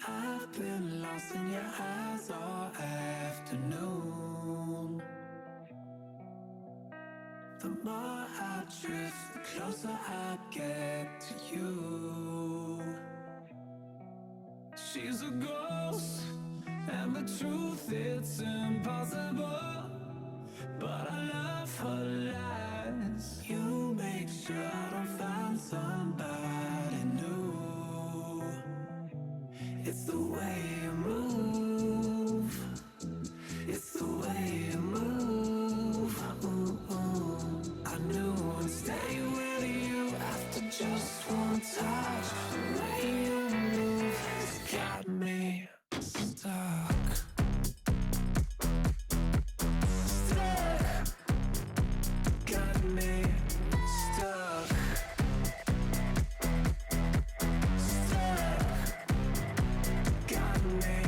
I've been lost in your eyes all afternoon. The more I drift, the closer I get to you. She's a ghost, and the truth, it's impossible. But I love her lies. You make sure I don't find somebody new. It's the way you move. It's the way you move. I knew I'd stay with you after just one touch. The way you move has got me stuck. Stuck. Got me stuck. Stuck. Got me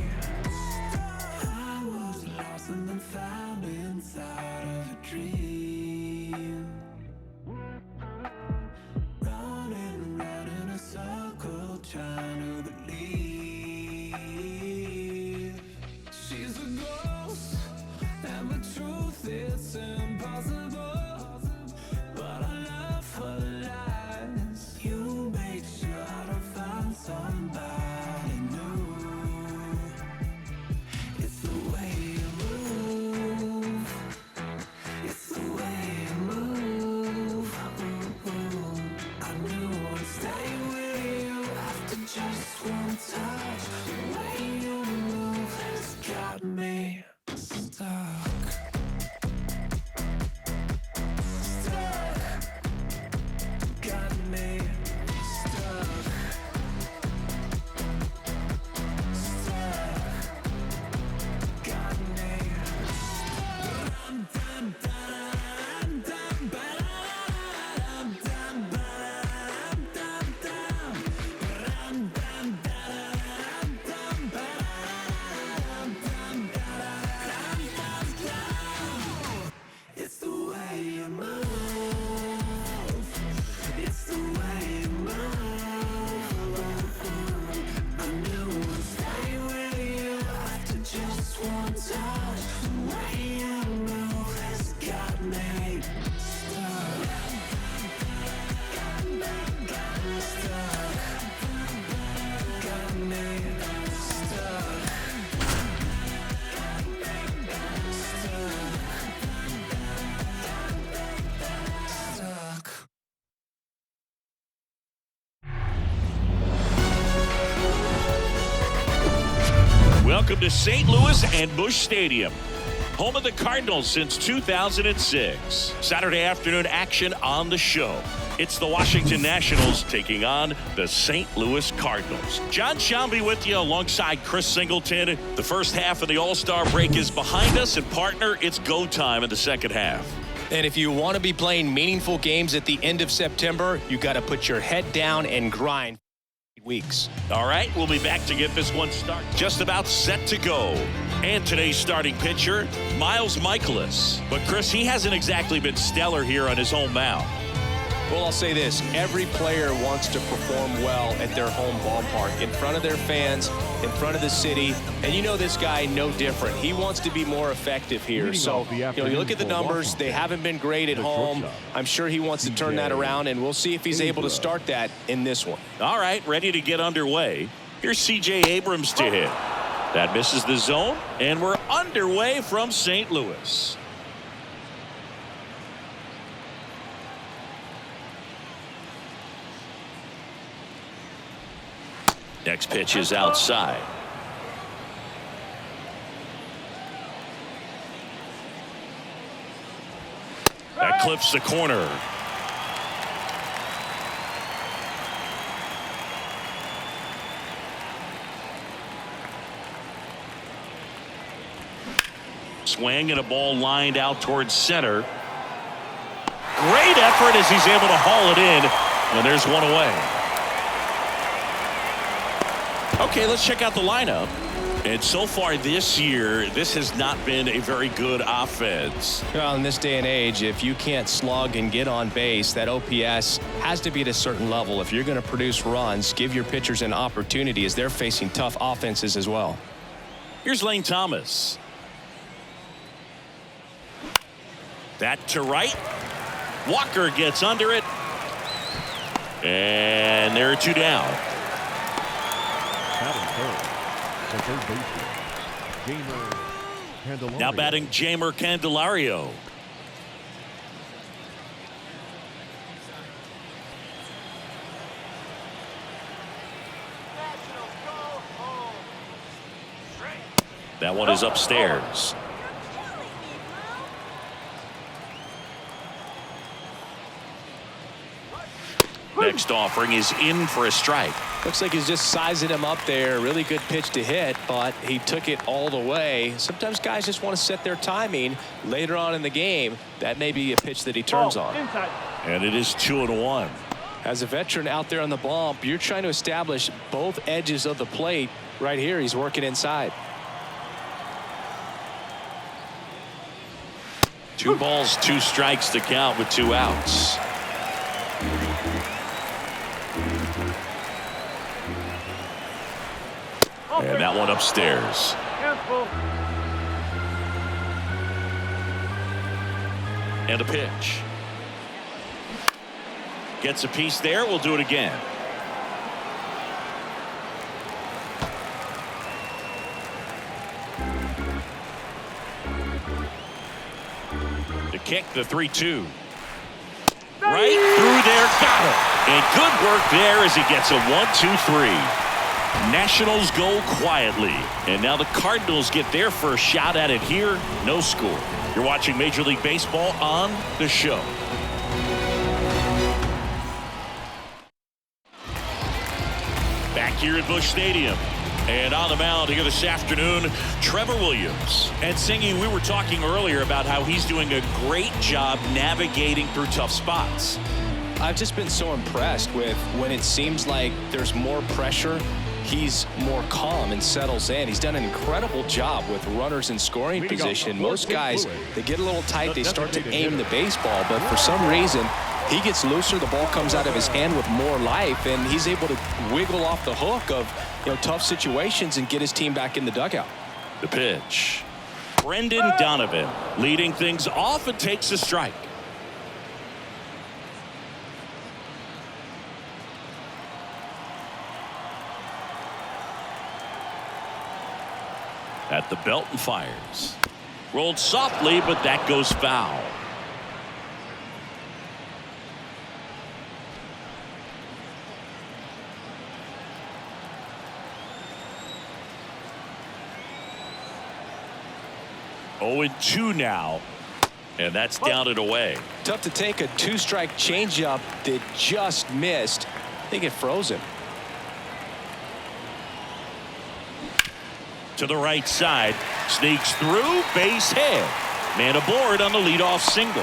stuck. I was lost and then found inside of a dream. Running round in a circle, trying to believe. She's a ghost, and the truth, it's impossible. But I love her lies. You make sure I don't find somebody new. It's the way you move. It's the way you move. I knew I'd stay with you after just one touch. The way you move has got me stuck. Stuck. Got me stuck. Stuck. Got me It's the way you move. It's the way you move. I knew I'd stay with you after just one touch. The way you move has got me stuck. Got me stuck. Got me stuck. Stuck. Welcome to St. Louis and Busch Stadium, home of the Cardinals since 2006. Saturday afternoon action on the show. It's the Washington Nationals taking on the St. Louis Cardinals. John Shelby with you alongside Chris Singleton. The first half of the All-Star break is behind us, and partner, it's go time in the second half. And if you want to be playing meaningful games at the end of September, you got to put your head down and grind for weeks. All right, we'll be back to get this one started. Just about set to go. And today's starting pitcher, Mikolas. But Chris, he hasn't exactly been stellar here on his home mound. Well, I'll say this. Every player wants to perform well at their home ballpark, in front of their fans, in front of the city. And you know this guy no different. He wants to be more effective here. So, you look at the numbers. They haven't been great at home. I'm sure he wants to turn that around, and we'll see if he's able to start that in this one. All right, ready to get underway. Here's C.J. Abrams to hit. That misses the zone, and we're underway from St. Louis. Next pitch is outside. That clips the corner. Swing and a ball lined out towards center. Great effort as he's able to haul it in, and there's one away. Okay, let's check out the lineup. And so far this year, this has not been a very good offense. Well, in this day and age, if you can't slug and get on base, that OPS has to be at a certain level. If you're going to produce runs, give your pitchers an opportunity as they're facing tough offenses as well. Here's Lane Thomas. That to right. Walker gets under it. And there are two down. Now batting Jamer Candelario. That one is upstairs. Next offering is in for a strike. Looks like he's just sizing him up there. Really good pitch to hit, but he took it all the way. Sometimes guys just want to set their timing later on in the game. That may be a pitch that he turns on. And it is 2-1. As a veteran out there on the bump, you're trying to establish both edges of the plate. Right here, he's working inside. 2 balls, 2 strikes to count with 2 outs. And that one upstairs. And a pitch. Gets a piece there. We'll do it again. The kick, the 3-2. Right through there, got it. And good work there as he gets a 1-2-3. Nationals go quietly, and now the Cardinals get their first shot at it here. No score. You're watching Major League Baseball on the show. Back here at Busch Stadium. And on the mound here this afternoon, Trevor Williams. And Singy, we were talking earlier about how he's doing a great job navigating through tough spots. I've just been so impressed with when it seems like there's more pressure, he's more calm and settles in. He's done an incredible job with runners in scoring position. Most guys, they get a little tight, they start to aim the baseball, but for some reason, he gets looser, the ball comes out of his hand with more life, and he's able to wiggle off the hook of tough situations and get his team back in the dugout. The pitch. Brendan Donovan leading things off and takes a strike. At the belt and fires. Rolled softly, but that goes foul. Oh, and 2 now. And that's down and away. Tough to take a 2-strike changeup that just missed. I think it froze him. To the right side, sneaks through, base hit. Man aboard on the leadoff single.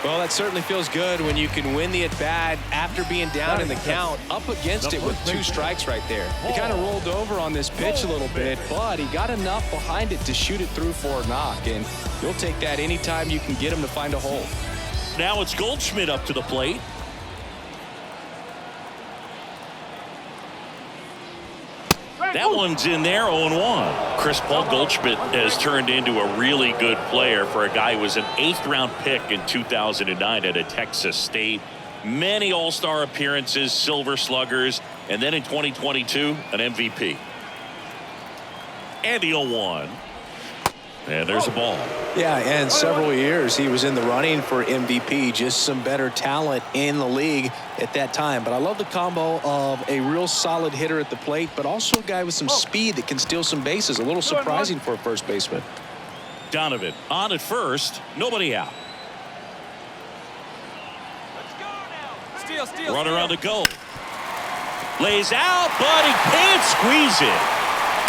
Well, that certainly feels good when you can win the at-bat after being down in the count, up against it with 2 strikes right there. He kind of rolled over on this pitch a little bit, but he got enough behind it to shoot it through for a knock, and you'll take that anytime you can get him to find a hole. Now it's Goldschmidt up to the plate. That one's in there, 0-1. Chris Paul Goldschmidt has turned into a really good player for a guy who was an 8th-round pick in 2009 at a Texas State. Many All-Star appearances, Silver Sluggers, and then in 2022, an MVP. And the 0-1. And there's a ball. Yeah, and several years he was in the running for MVP. Just some better talent in the league at that time. But I love the combo of a real solid hitter at the plate, but also a guy with some speed that can steal some bases. A little surprising for a first baseman. Donovan on at first, nobody out. Runner on the go. Lays out, but he can't squeeze it.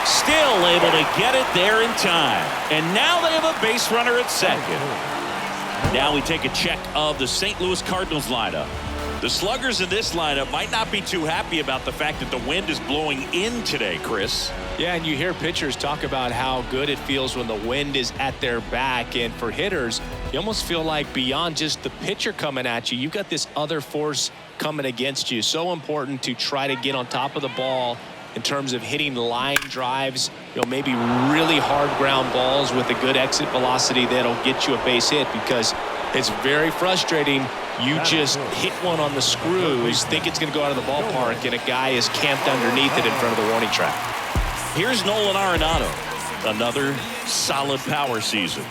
Still able to get it there in time. And now they have a base runner at second. Now we take a check of the St. Louis Cardinals lineup. The sluggers in this lineup might not be too happy about the fact that the wind is blowing in today, Chris. Yeah, and you hear pitchers talk about how good it feels when the wind is at their back. And for hitters, you almost feel like beyond just the pitcher coming at you, you've got this other force coming against you. So important to try to get on top of the ball in terms of hitting line drives, maybe really hard ground balls with a good exit velocity that'll get you a base hit, because it's very frustrating. You just hit one on the screws, think it's going to go out of the ballpark, and a guy is camped underneath it in front of the warning track. Here's Nolan Arenado, another solid power season.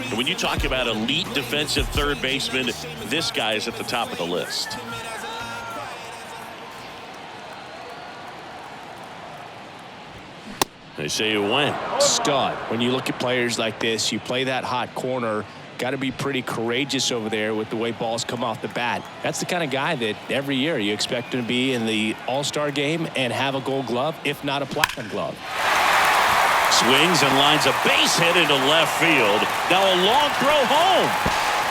And when you talk about elite defensive third baseman, this guy is at the top of the list. They say it went. Stud. When you look at players like this, you play that hot corner, got to be pretty courageous over there with the way balls come off the bat. That's the kind of guy that every year you expect him to be in the All-Star game and have a Gold Glove, if not a Platinum Glove. Swings and lines a base hit into left field. Now a long throw home.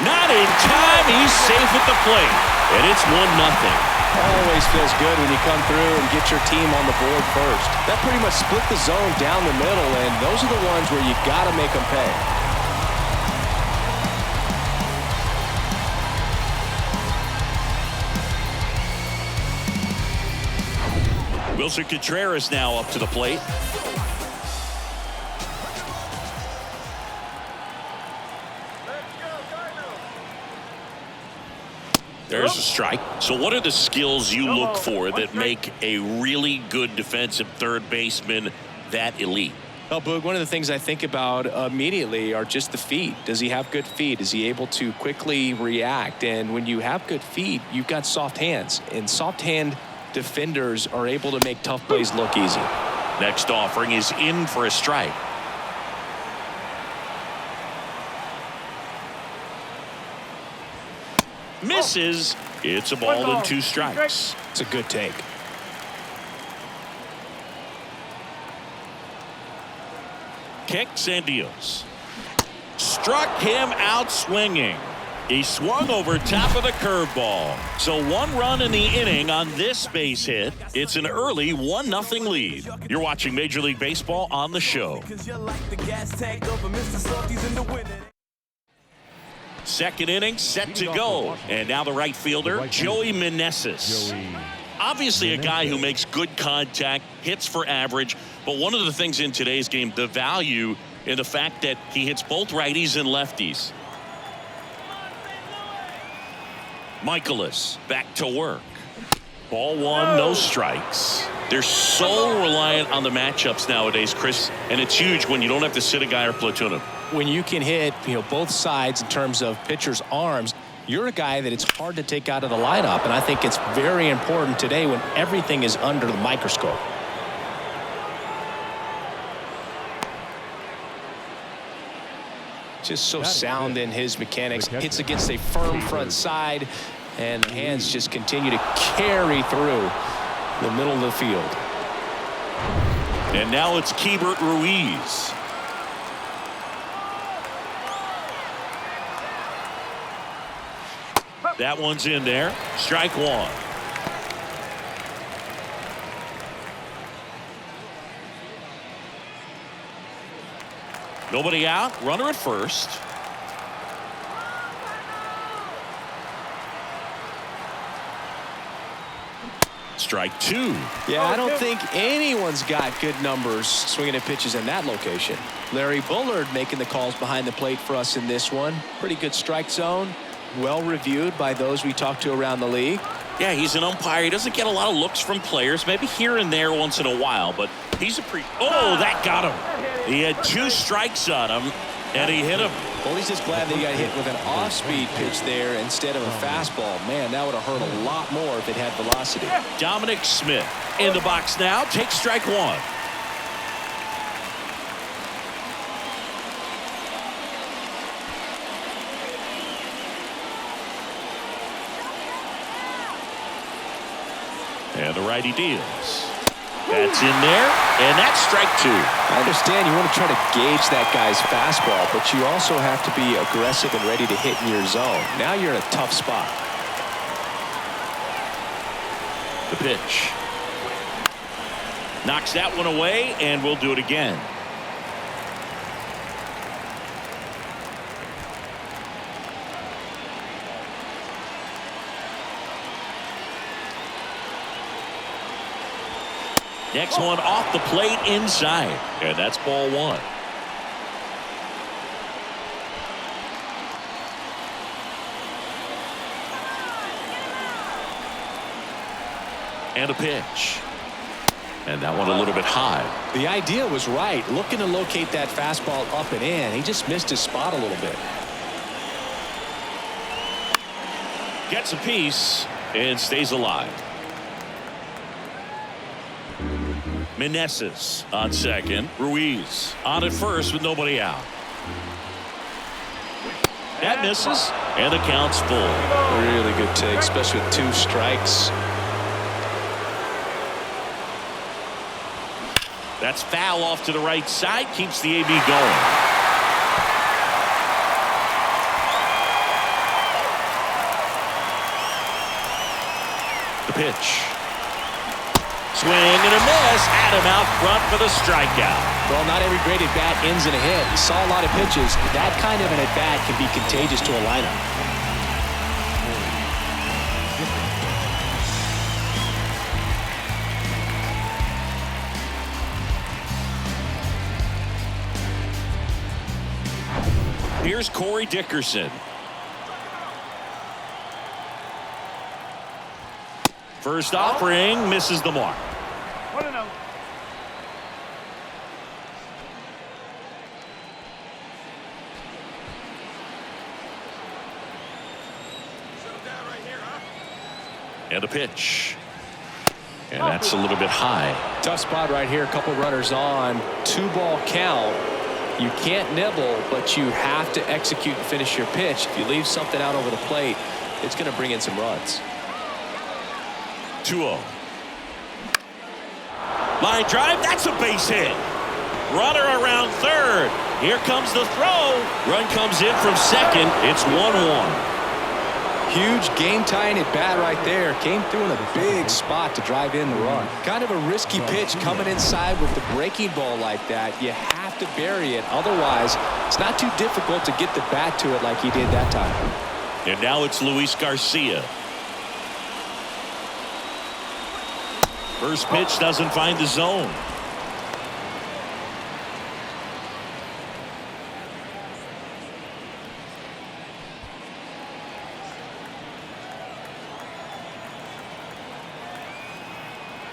Not in time. He's safe at the plate. And it's 1-0. Always feels good when you come through and get your team on the board first. That pretty much split the zone down the middle, and those are the ones where you got to make them pay. Wilson Contreras now up to the plate. There's a strike. So what are the skills you look for that make a really good defensive third baseman that elite? Well, Boog, one of the things I think about immediately are just the feet. Does he have good feet? Is he able to quickly react? And when you have good feet, you've got soft hands. And soft hand defenders are able to make tough plays look easy. Next offering is in for a strike. Misses. It's a ball and 2 strikes. It's a good take. Kicks and deals. Struck him out swinging. He swung over top of the curveball. So 1 run in the inning on this base hit. It's an early 1-0 lead. You're watching Major League Baseball on the show. Second inning set to go. And now the right fielder, Joey Meneses. Obviously a guy who makes good contact, hits for average. But one of the things in today's game, the value in the fact that he hits both righties and lefties. Mikolas back to work. Ball 1, no strikes. They're so reliant on the matchups nowadays, Chris, and it's huge when you don't have to sit a guy or platoon him. When you can hit, both sides in terms of pitchers' arms, you're a guy that it's hard to take out of the lineup, and I think it's very important today when everything is under the microscope. Just so sound in his mechanics. Hits against a firm front side, and the hands just continue to carry through the middle of the field. And now it's Keibert Ruiz. That one's in there. Strike 1. Nobody out. Runner at first. Strike 2. Yeah, I don't think anyone's got good numbers swinging at pitches in that location. Larry Bullard making the calls behind the plate for us in this one. Pretty good strike zone. Well reviewed by those we talked to around the league. Yeah, he's an umpire. He doesn't get a lot of looks from players, maybe here and there once in a while, but he's a Oh, that got him. He had 2 strikes on him, and he hit him. Well, he's just glad that he got hit with an off-speed pitch there instead of a fastball. Man, that would have hurt a lot more if it had velocity. Dominic Smith in the box now. Takes strike 1. And the righty deals. That's in there, and that's strike 2. I understand you want to try to gauge that guy's fastball, but you also have to be aggressive and ready to hit in your zone. Now you're in a tough spot. The pitch. Knocks that one away, and we'll do it again. Next one off the plate inside, and that's ball one. And a pitch. And that one a little bit high. The idea was right. Looking to locate that fastball up and in. He just missed his spot a little bit. Gets a piece and stays alive. Mikolas on second. Ruiz on at first with nobody out. That misses, and the count's full. Really good take, especially with 2 strikes. That's foul off to the right side. Keeps the AB going. The pitch. Swing and a miss. Adam out front for the strikeout. Well, not every great at-bat ends in a hit. He saw a lot of pitches. That kind of an at-bat can be contagious to a lineup. Here's Corey Dickerson. First offering misses the mark. 1-0. And a pitch. And that's a little bit high. Tough spot right here. A couple runners on. 2-ball count. You can't nibble, but you have to execute and finish your pitch. If you leave something out over the plate, it's going to bring in some runs. 2-0. Line drive. That's a base hit. Runner around third. Here comes the throw. Run comes in from second. It's 1-1. Huge game-tying at bat right there. Came through in a big spot to drive in the run. Kind of a risky pitch coming inside with the breaking ball like that. You have to bury it. Otherwise, it's not too difficult to get the bat to it like he did that time. And now it's Luis Garcia. First pitch doesn't find the zone.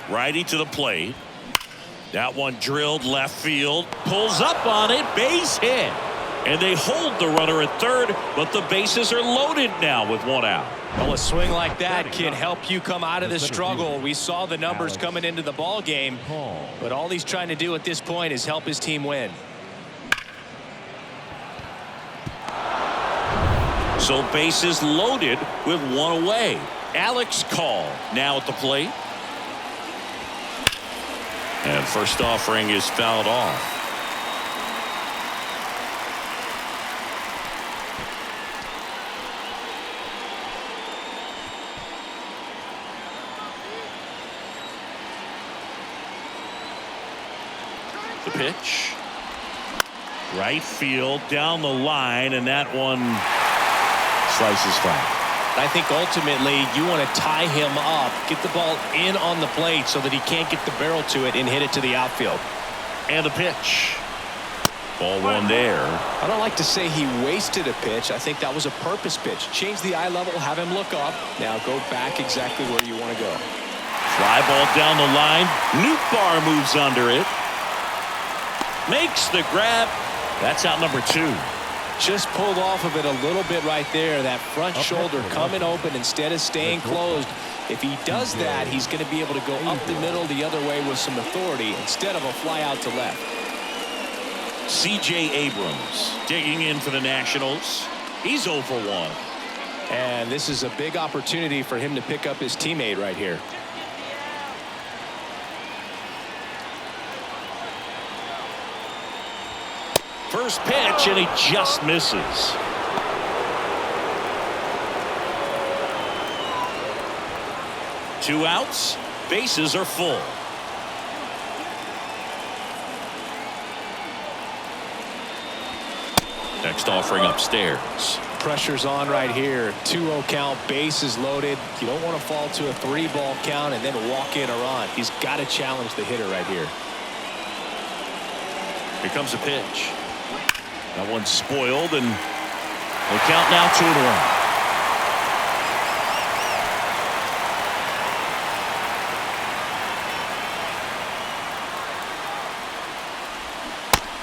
Righty to the plate. That one drilled left field. Pulls up on it. Base hit. And they hold the runner at third, but the bases are loaded now with 1 out. Well, a swing like that can help you come out of the struggle. We saw the numbers coming into the ball game, but all he's trying to do at this point is help his team win. So bases loaded with 1 away. Alex Call now at the plate. And first offering is fouled off. The pitch. Right field down the line, and that one slices foul. I think ultimately you want to tie him up, get the ball in on the plate so that he can't get the barrel to it and hit it to the outfield. And a pitch. Ball 1 there. I don't like to say he wasted a pitch. I think that was a purpose pitch. Change the eye level, have him look up. Now go back exactly where you want to go. Fly ball down the line. Bar moves under it. Makes the grab. That's out number 2. Just pulled off of it a little bit right there. That front shoulder coming open instead of staying closed. If he does that, he's going to be able to go up the middle the other way with some authority instead of a fly out to left. C.J. Abrams digging in for the Nationals. He's 0 for 1. And this is a big opportunity for him to pick up his teammate right here. First pitch, and he just misses. Two outs. Bases are full. Next offering upstairs. Pressure's on right here. 2-0 count, bases loaded. You don't want to fall to a 3-ball count and then walk in a run. He's got to challenge the hitter right here. Here comes a pitch. That one's spoiled, and the count now 2-1.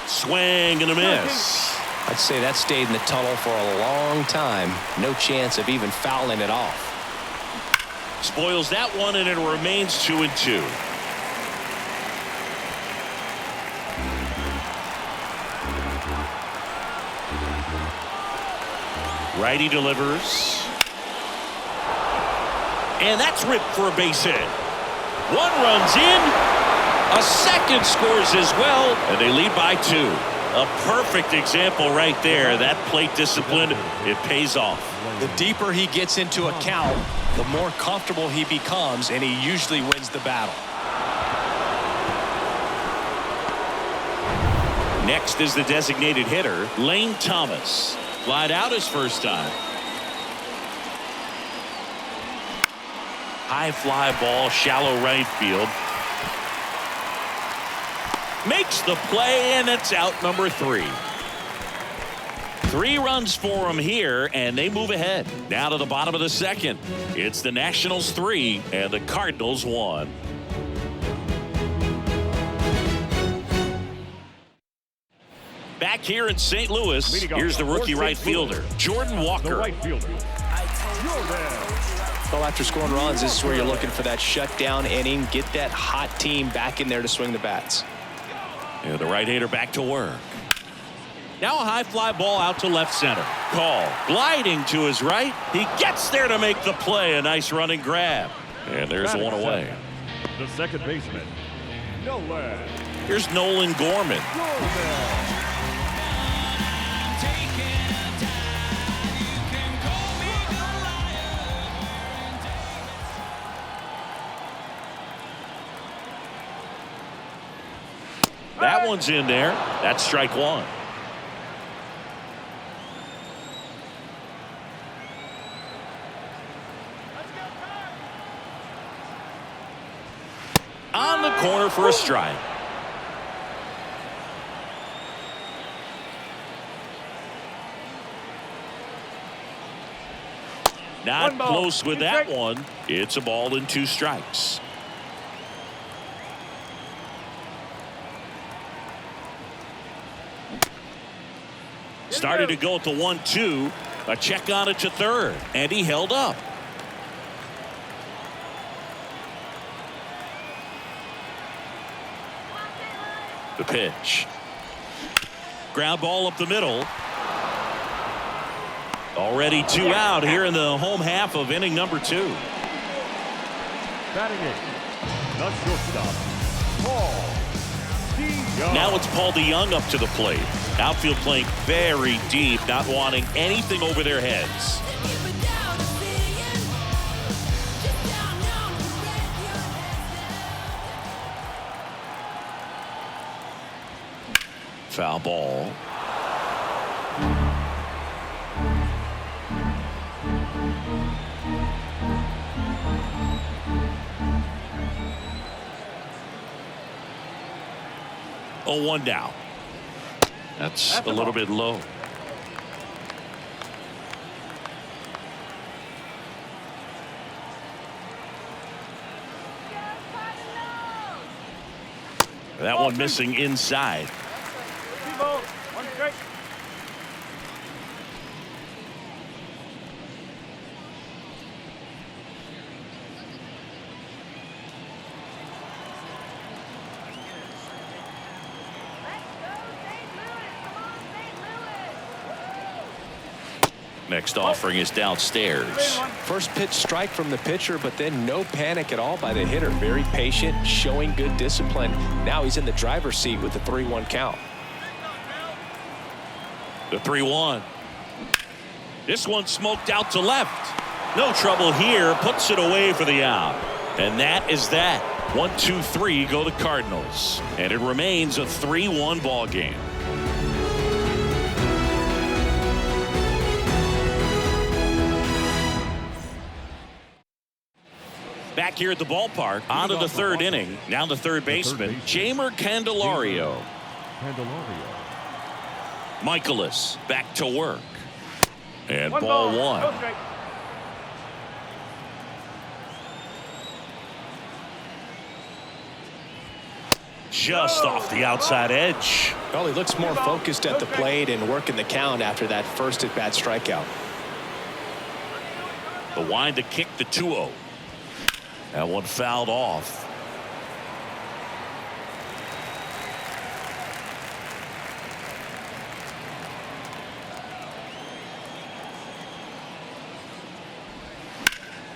Swing and a miss. I'd say that stayed in the tunnel for a long time. No chance of even fouling it off. Spoils that one, and it remains 2-2. Righty delivers. And that's ripped for a base hit. One runs in. A second scores as well, and they lead by 2. A perfect example right there. That plate discipline, it pays off. The deeper he gets into a count, the more comfortable he becomes, and he usually wins the battle. Next is the designated hitter, Lane Thomas. Flied out his first time. High fly ball, shallow right field. Makes the play, and it's out number 3. 3 runs for him here, and they move ahead. Now to the bottom of the second. It's the Nationals 3 and the Cardinals 1. Back here in St. Louis, here's the rookie right fielder, Jordan Walker. Well, after scoring runs, this is where you're looking for that shutdown inning. Get that hot team back in there to swing the bats. And the right-hander back to work. Now a high fly ball out to left center. Call gliding to his right. He gets there to make the play. A nice running grab. And there's one away. The second baseman, Nolan. Here's Nolan Gorman. That one's in there. That's strike 1. On the corner for a strike. Not close with that one. It's a ball and 2 strikes. Started to go at the 1-2. A check on it to third, and he held up. The pitch. Ground ball up the middle. Already 2 out here in the home half of inning number 2. Batting it, the shortstop, Paul DeYoung. Now it's Paul DeYoung up to the plate. Outfield playing very deep, not wanting anything over their heads. Foul ball. Oh, 1 down. That's a little bit low. That one missing inside. Next offering is downstairs. First pitch strike from the pitcher, but then no panic at all by the hitter. Very patient, showing good discipline. Now he's in the driver's seat with the 3-1 count. The 3-1. This one smoked out to left. No trouble here. Puts it away for the out. And that is that. 1, 2, 3 go the Cardinals. And it remains a 3-1 ball game. Back here at the ballpark, on to the third inning. Now the third baseman, Jeimer Candelario. Mikolas back to work. And ball one. Just off the outside edge. Well, he looks more focused at the plate and working the count after that first at-bat strikeout. The wind to kick the 2-0. That one fouled off.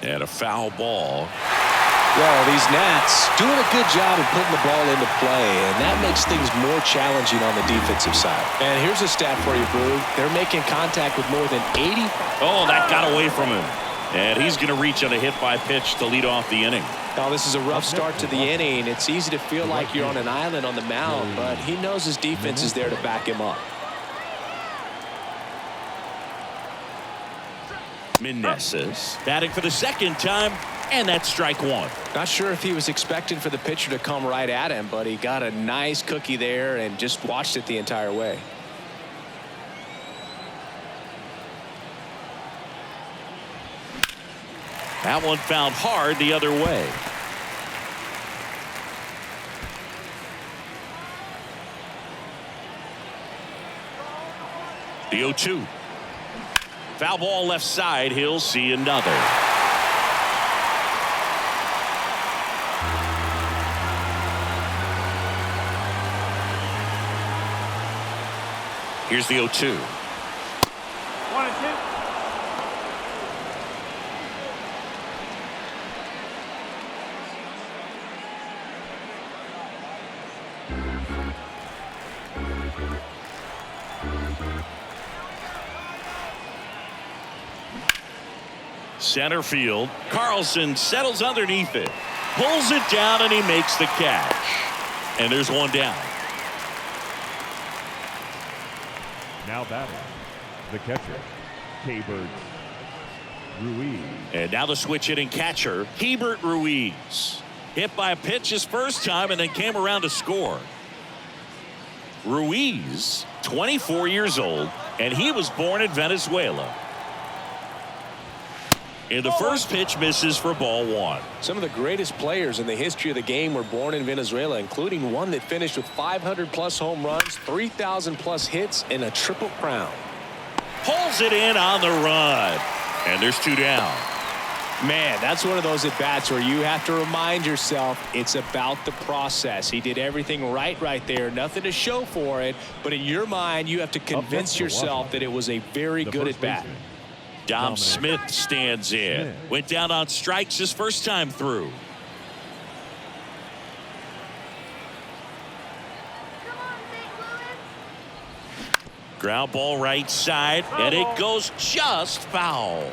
And a foul ball. Well, these Nats doing a good job of putting the ball into play, and that makes things more challenging on the defensive side. And here's a stat for you, Brew. They're making contact with more than 80. Oh, that got away from him. And he's going to reach on a hit by pitch to lead off the inning. Now, this is a rough start to the inning. It's easy to feel like you're on an island on the mound, but he knows his defense is there to back him up. Meneses batting for the second time, and that's strike one. Not sure if he was expecting for the pitcher to come right at him, but he got a nice cookie there and just watched it the entire way. That one fouled hard the other way. The 0-2. Foul ball left side. He'll see another. Here's the 0-2. 1-2. Center field. Carlson settles underneath it. Pulls it down, and he makes the catch. And there's one down. Now batting, the catcher, Hebert Ruiz. And now the switch hitting catcher, Hebert Ruiz. Hit by a pitch his first time and then came around to score. Ruiz, 24 years old, and he was born in Venezuela. And the first pitch misses for ball one. Some of the greatest players in the history of the game were born in Venezuela, including one that finished with 500+ home runs, 3,000+ hits, and a triple crown. Pulls it in on the run. And there's two down. Man, that's one of those at-bats where you have to remind yourself it's about the process. He did everything right there. Nothing to show for it. But in your mind, you have to convince yourself that it was a very good at-bat. Dom Smith stands in. Went down on strikes his first time through. Ground ball right side, and it goes just foul.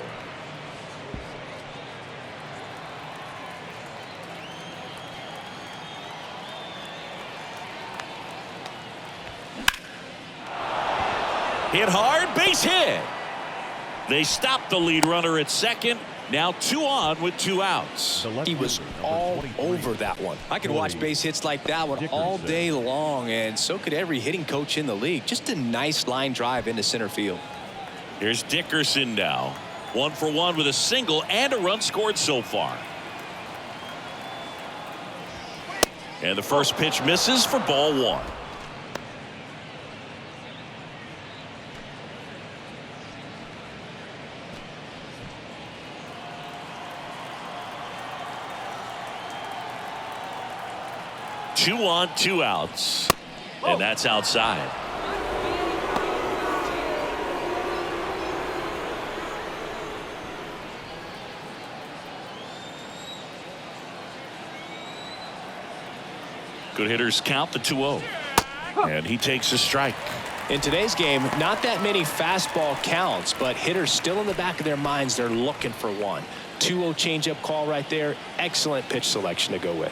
Hit hard, base hit. They stopped the lead runner at second. Now 2 on with 2 outs. He was all over that one. I could watch base hits like that one all day long, and so could every hitting coach in the league. Just a nice line drive into center field. Here's Dickerson now. 1 for 1 with a single and a run scored so far. And the first pitch misses for ball one. Two on, 2 outs. And that's outside. Good hitters count the 2-0. And he takes a strike. In today's game, not that many fastball counts, but hitters still in the back of their minds, they're looking for one. 2-0 changeup call right there. Excellent pitch selection to go with.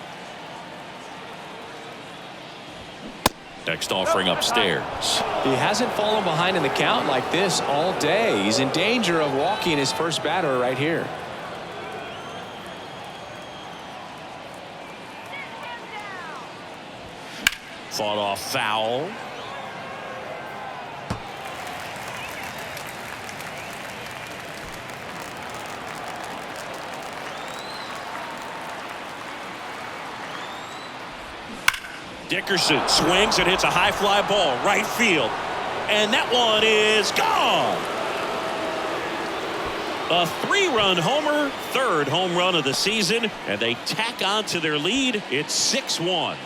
Next offering upstairs. He hasn't fallen behind in the count like this all day. He's in danger of walking his first batter right here. Fought off foul. Dickerson swings and hits a high fly ball right field. And that one is gone. A 3-run homer, third home run of the season, and they tack on to their lead. It's 6-1.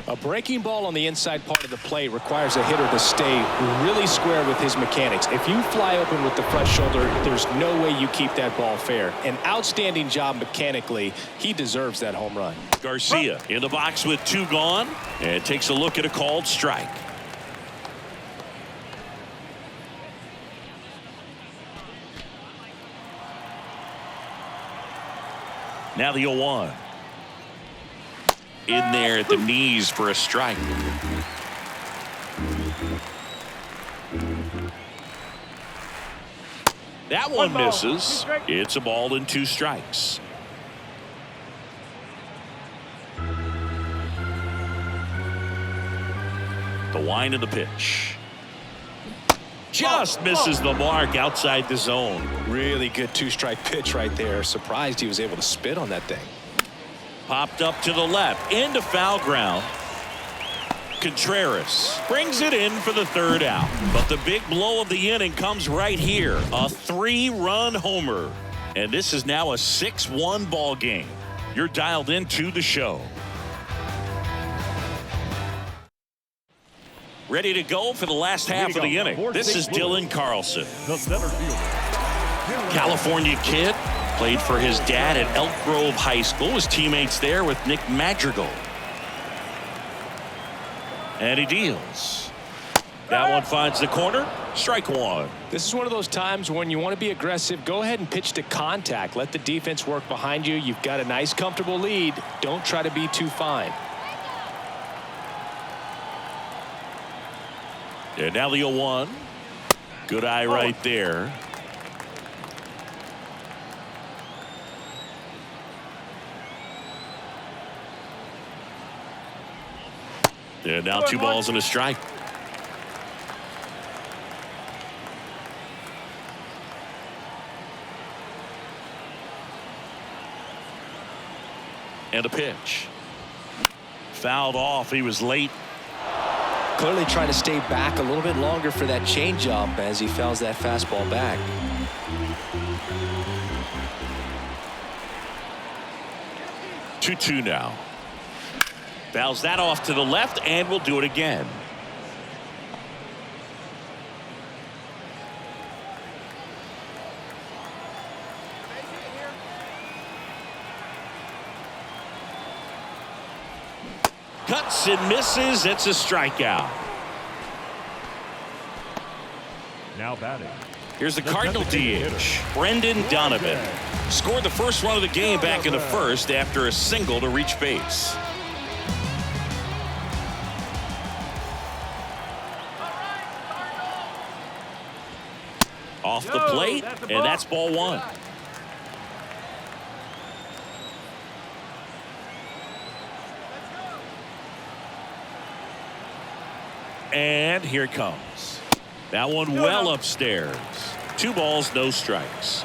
A breaking ball on the inside part of the plate requires a hitter to stay really square with his mechanics. If you fly open with the front shoulder, there's no way you keep that ball fair. An outstanding job mechanically. He deserves that home run. Garcia in the box with 2 gone and takes a look at a called strike. Now the 0-1. In there at the knees for a strike. That one misses. It's a ball and 2 strikes. The wind of the pitch. Just misses the mark outside the zone. Really good 2-strike pitch right there. Surprised he was able to spit on that thing. Popped up to the left into foul ground. Contreras brings it in for the 3rd out. But the big blow of the inning comes right here. A 3-run homer. And this is now a 6-1 ball game. You're dialed into the show. Ready to go for the last half of the inning. This is Dylan Carlson. The center fielder. California kid. Played for his dad at Elk Grove High School. His teammates there with Nick Madrigal. And he deals. That one finds the corner. Strike 1. This is one of those times when you want to be aggressive. Go ahead and pitch to contact. Let the defense work behind you. You've got a nice, comfortable lead. Don't try to be too fine. And now the 0-1. Good eye right there. And now 2 balls and a strike. And a pitch. Fouled off. He was late. Clearly trying to stay back a little bit longer for that changeup as he fouls that fastball back. 2-2 now. Fouls that off to the left and will do it again. Cuts and misses. It's a strikeout. Now batting. Here's the Cardinal DH, Brendan Donovan. Scored the first run of the game back in the first after a single to reach base. Off the plate, and that's ball 1. And here it comes. That one well upstairs. 2 balls, no strikes.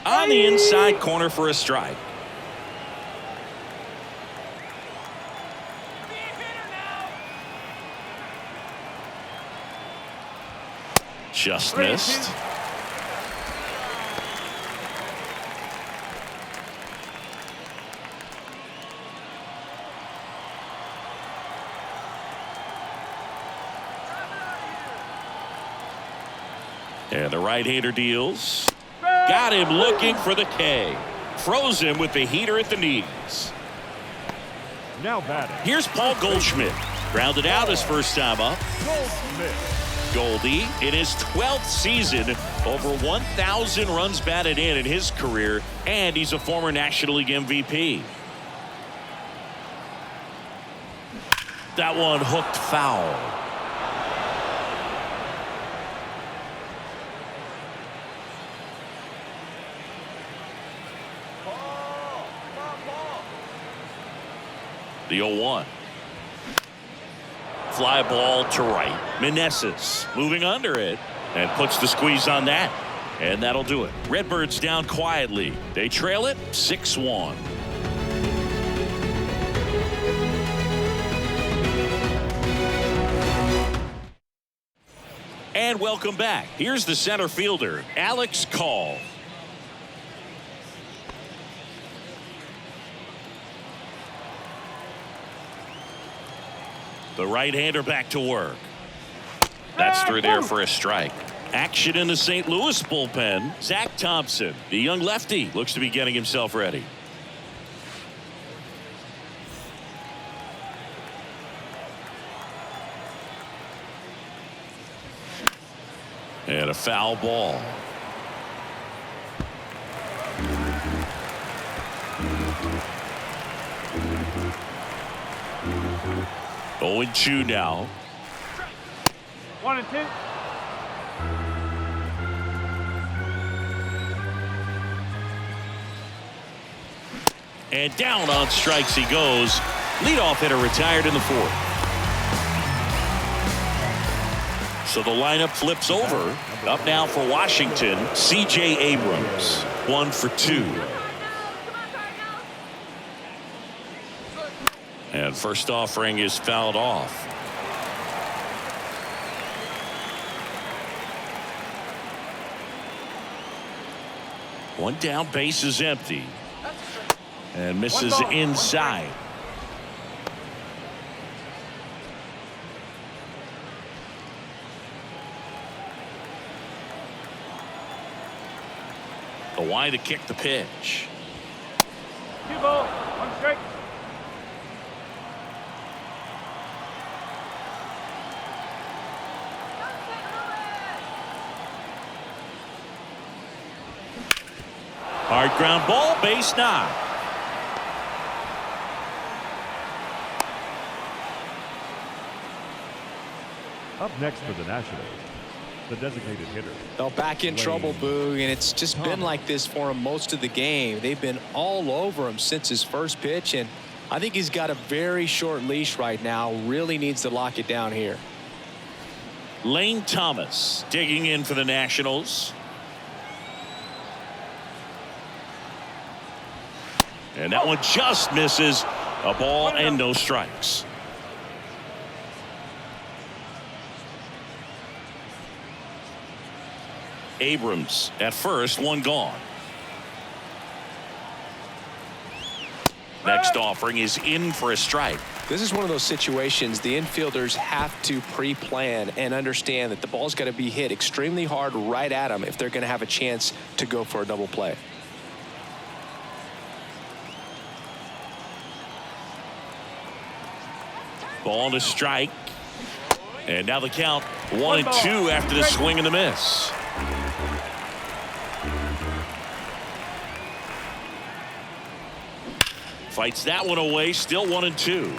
On the inside corner for a strike. Just missed. And the right-hander deals. Got him looking for the K. Froze him with the heater at the knees. Now batting. Here's Paul Goldschmidt. Grounded out his first time up. Goldschmidt. Goldie in his 12th season, over 1,000 runs batted in his career, and he's a former National League MVP. That one hooked foul. The 0-1. Fly ball to right. Meneses moving under it and puts the squeeze on that. And that'll do it. Redbirds down quietly. They trail it 6-1. And welcome back. Here's the center fielder, Alex Call. The right-hander back to work. That's through there for a strike. Action in the St. Louis bullpen. Zach Thompson, the young lefty, looks to be getting himself ready. And a foul ball. Oh, 0-2 now. 1-2. And down on strikes he goes. Leadoff hitter retired in the fourth. So the lineup flips over. Up now for Washington, C.J. Abrams. 1 for 2. And first offering is fouled off. One down, base is empty. And misses inside. The wide to kick the pitch. 2 ball, 1 strike. Hard ground ball, base knock. Up next for the Nationals, the designated hitter. Well, back in trouble, Boog, and it's just been like this for him most of the game. They've been all over him since his first pitch, and I think he's got a very short leash right now. Really needs to lock it down here. Lane Thomas digging in for the Nationals. And that one just misses. A ball and no strikes. Abrams at first, one gone. Next offering is in for a strike. This is one of those situations the infielders have to pre-plan and understand that the ball's got to be hit extremely hard right at them if they're going to have a chance to go for a double play. Ball to strike. And now the count 1-2 after the swing and the miss. Fights that one away, still 1-2.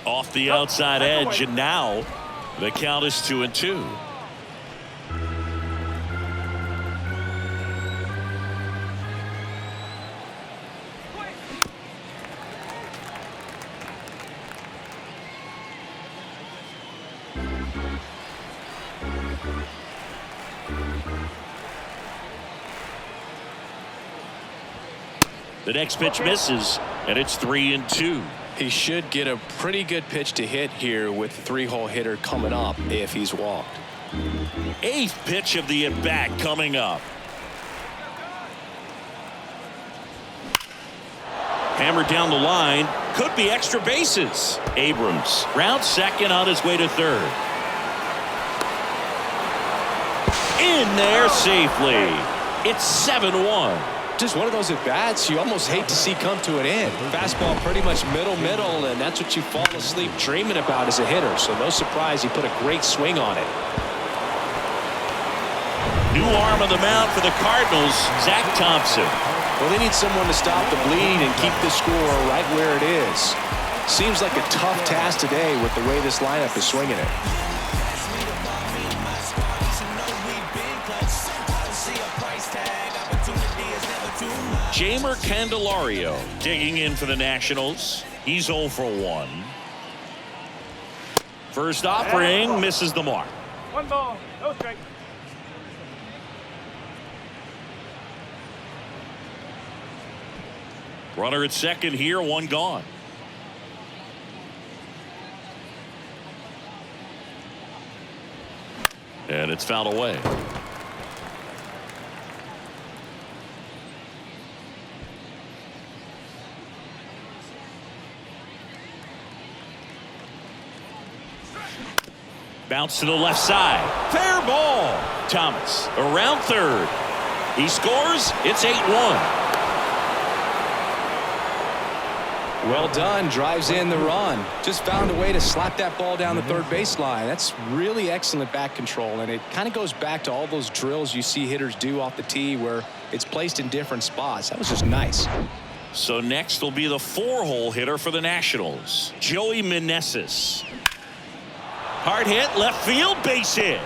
Off the outside edge, and now the count is 2-2. The next pitch misses, and it's 3-2. He should get a pretty good pitch to hit here with the 3-hole hitter coming up if he's walked. 8th pitch of the at-bat coming up. Hammered down the line. Could be extra bases. Abrams round second on his way to third. In there safely. It's 7-1. Just one of those at-bats you almost hate to see come to an end. Fastball pretty much middle, and that's what you fall asleep dreaming about as a hitter. So no surprise he put a great swing on it. New arm on the mound for the Cardinals, Zach Thompson. Well, they need someone to stop the bleed and keep the score right where it is. Seems like a tough task today with the way this lineup is swinging it. Jamer Candelario digging in for the Nationals. He's 0 for 1. First offering misses the mark. 1 ball, no strike. Runner at second here, 1 gone. And it's fouled away. Bounce to the left side. Fair ball. Thomas around third. He scores. It's 8-1. Well done. Drives in the run. Just found a way to slap that ball down the third baseline. That's really excellent bat control, and it kind of goes back to all those drills you see hitters do off the tee where it's placed in different spots. That was just nice. So next will be the 4-hole hitter for the Nationals, Joey Meneses. Hard hit, left field, base hit.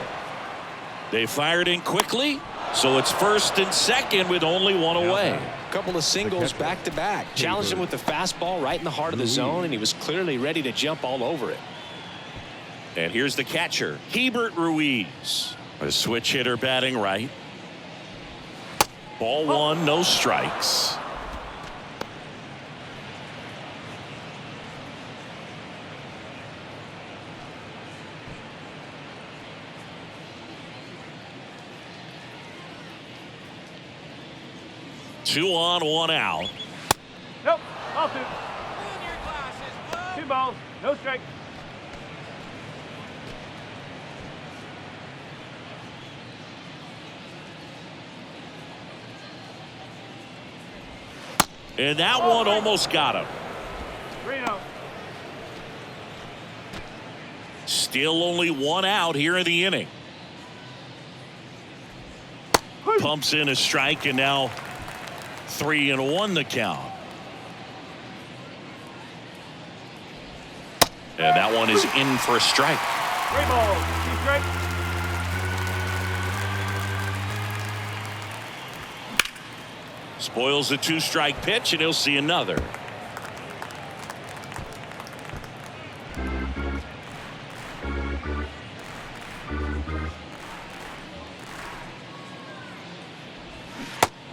They fired in quickly, so it's first and second with only 1 away. Couple of singles back-to-back. Challenged him with the fastball right in the heart of the zone, and he was clearly ready to jump all over it. And here's the catcher, Hebert Ruiz. A switch hitter batting right. Ball 1, no strikes. Two on, 1 out. Nope, all 2. 2 balls, no strike. And that one almost got him. 3-0. Still only 1 out here in the inning. Pumps in a strike, and now 3-1 the count. And that one is in for a strike. 3 balls, 2 strikes. Spoils the 2-strike pitch, and he'll see another.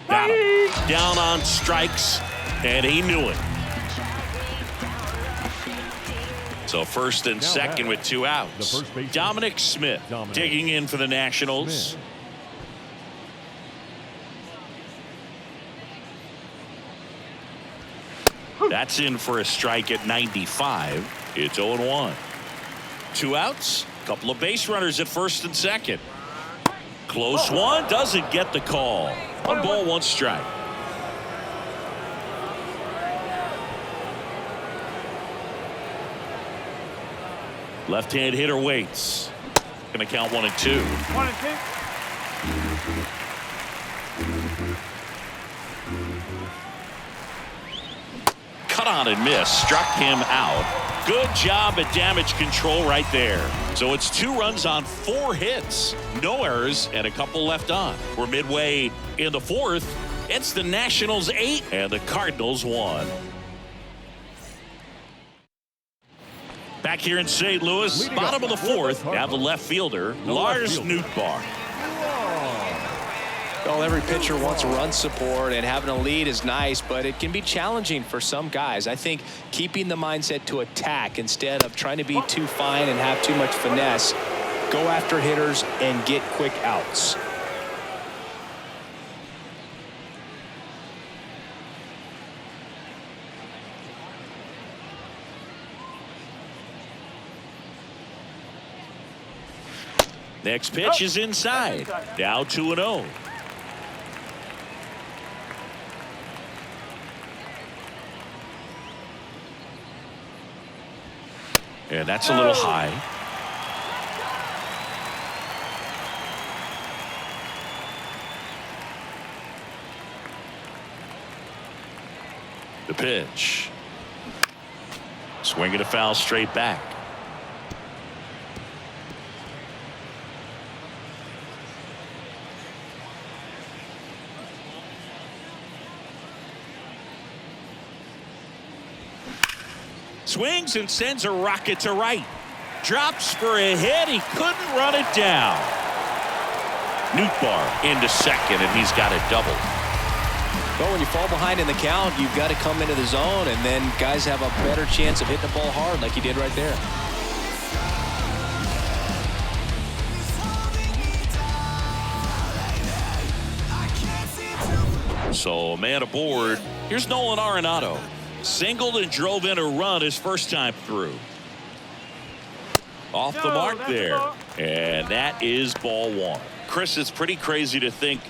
Got him. Down on strikes, and he knew it. So first and second with 2 outs. Dominic Smith digging in for the Nationals. That's in for a strike at 95. It's 0-1. 2 outs, couple of base runners at first and second. Close one, doesn't get the call. 1 ball, 1 strike. Left-hand hitter waits. Gonna count 1 and 2. 1 and 2. Cut on and miss. Struck him out. Good job at damage control right there. So it's 2 runs on 4 hits. No errors and a couple left on. We're midway in the 4th. It's the Nationals 8 and the Cardinals 1. Back here in St. Louis, bottom of the 4th, now the left fielder, Lars Nootbaar. Well, every pitcher wants run support, and having a lead is nice, but it can be challenging for some guys. I think keeping the mindset to attack instead of trying to be too fine and have too much finesse, go after hitters and get quick outs. Next pitch is inside. Now 2-0. And that's a little high. The pitch. Swinging a foul straight back. Swings and sends a rocket to right. Drops for a hit. He couldn't run it down. Nootbaar into second, and he's got a double. Well, when you fall behind in the count, you've got to come into the zone, and then guys have a better chance of hitting the ball hard like he did right there. So, man aboard. Here's Nolan Arenado. Singled and drove in a run his first time through. Off the mark there. And that is ball one. Chris, it's pretty crazy to think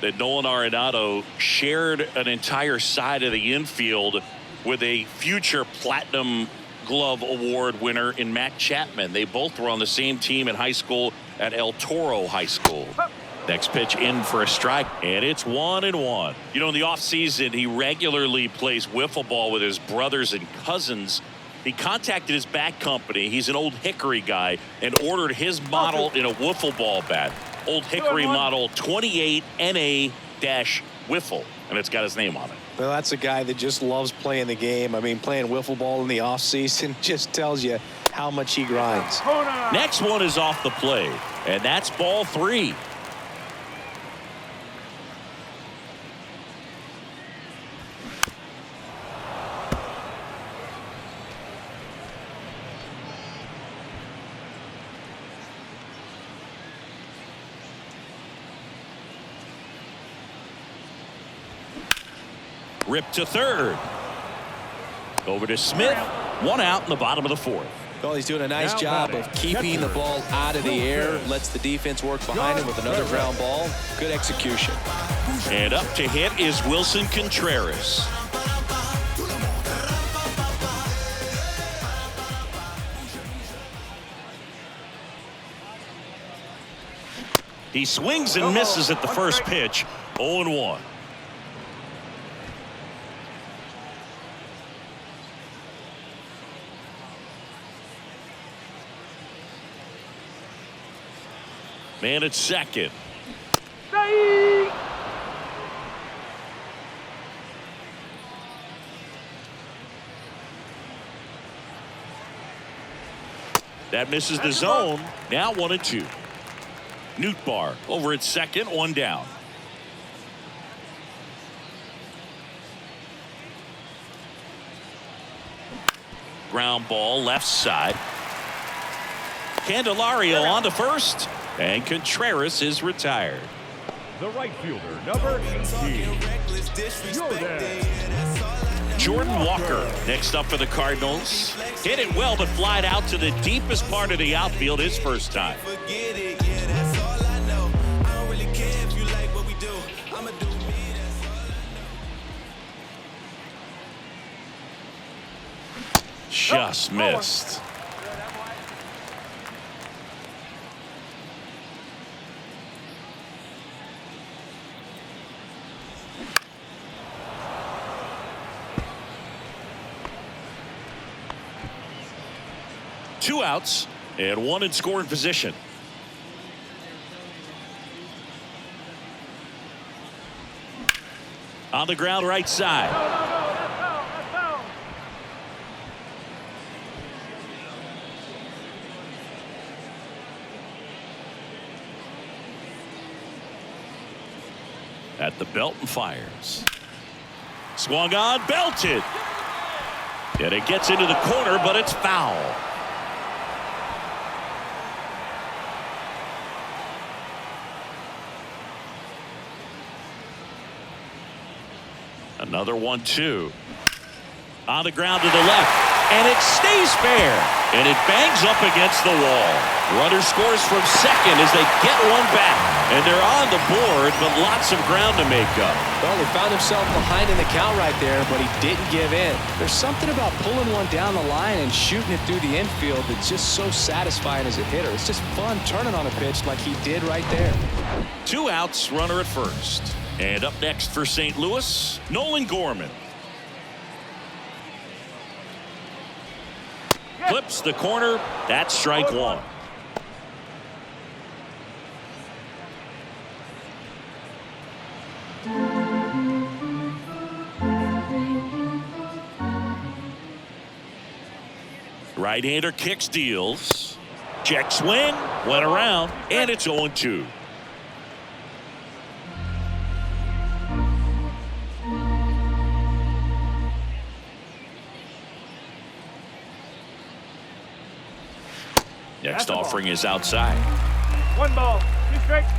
that Nolan Arenado shared an entire side of the infield with a future Platinum Glove Award winner in Matt Chapman. They both were on the same team in high school at El Toro High School. Next pitch in for a strike, and it's 1-1. You know, in the offseason, he regularly plays wiffle ball with his brothers and cousins. He contacted his bat company. He's an Old Hickory guy, and ordered his model in a wiffle ball bat. Old Hickory model 28 NA-wiffle, and it's got his name on it. Well, that's a guy that just loves playing the game. I mean, playing wiffle ball in the offseason just tells you how much he grinds. Next one is off the plate, and that's ball three. Rip to third. Over to Smith. One out in the bottom of the fourth. Well, he's doing a nice job of keeping the ball out of the air. Lets the defense work behind him with another ground ball. Good execution. And up to hit is Wilson Contreras. He swings and misses at the first pitch. 0-1. Man at second. That misses the zone. Now 1-2. Nootbaar over at second, one down. Ground ball left side. Candelario on to first. And Contreras is retired. The right fielder, number 18, Jordan Walker next up for the Cardinals. Hit it well, but flied out to the deepest part of the outfield his first time. Just missed. Two outs and one in scoring position. On the ground right side. At the belt and fires. Swung on, belted. And it gets into the corner, but it's foul. Another 1-2. On the ground to the left. And it stays fair. And it bangs up against the wall. Runner scores from second as they get one back. And they're on the board, but lots of ground to make up. Well, he found himself behind in the count right there, but he didn't give in. There's something about pulling one down the line and shooting it through the infield that's just so satisfying as a hitter. It's just fun turning on a pitch like he did right there. 2 outs, runner at first. And up next for St. Louis, Nolan Gorman. Clips the corner. That's strike 1. Right-hander kicks, deals. Check swing, went around, and it's 0-2. Next offering is outside. 1 ball, 2 strikes.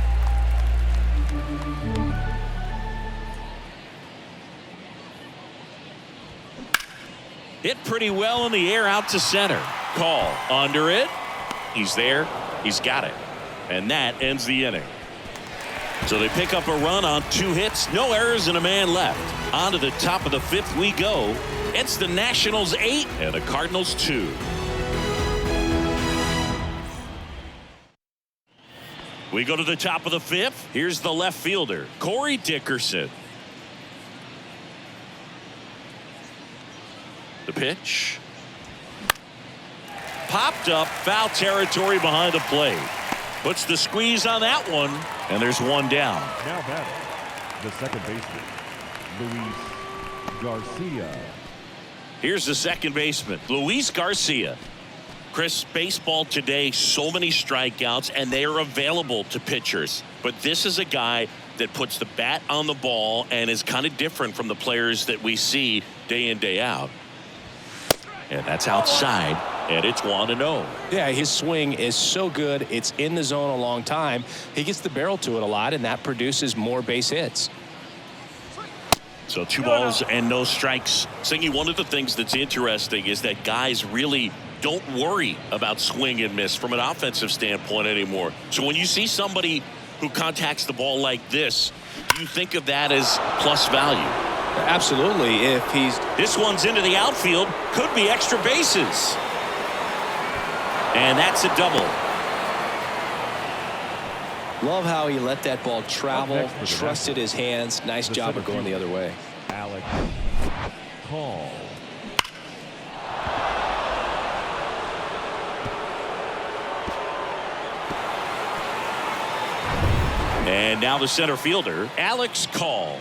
Hit pretty well in the air out to center. Call under it. He's there. He's got it. And that ends the inning. So they pick up a run on 2 hits, no errors, and a man left. On to the top of the 5th we go. It's the Nationals 8 and the Cardinals 2. We go to the top of the 5th. Here's the left fielder, Corey Dickerson. The pitch. Popped up, foul territory behind the plate. Puts the squeeze on that one, and there's 1 down. Now batting, the second baseman, Luis Garcia. Here's the second baseman, Luis Garcia. Chris, baseball today, so many strikeouts, and they are available to pitchers. But this is a guy that puts the bat on the ball and is kind of different from the players that we see day in, day out. And that's outside, and it's 1-0. Yeah, his swing is so good. It's in the zone a long time. He gets the barrel to it a lot, and that produces more base hits. So 2 balls and no strikes. Singy, one of the things that's interesting is that guys really don't worry about swing and miss from an offensive standpoint anymore. So when you see somebody who contacts the ball like this, you think of that as plus value. Absolutely. If he's This one's into the outfield, could be extra bases. And that's a double. love how he let that ball travel, trusted his hands. Nice job of going the other way. Alex Call. And now the center fielder, Alex Call.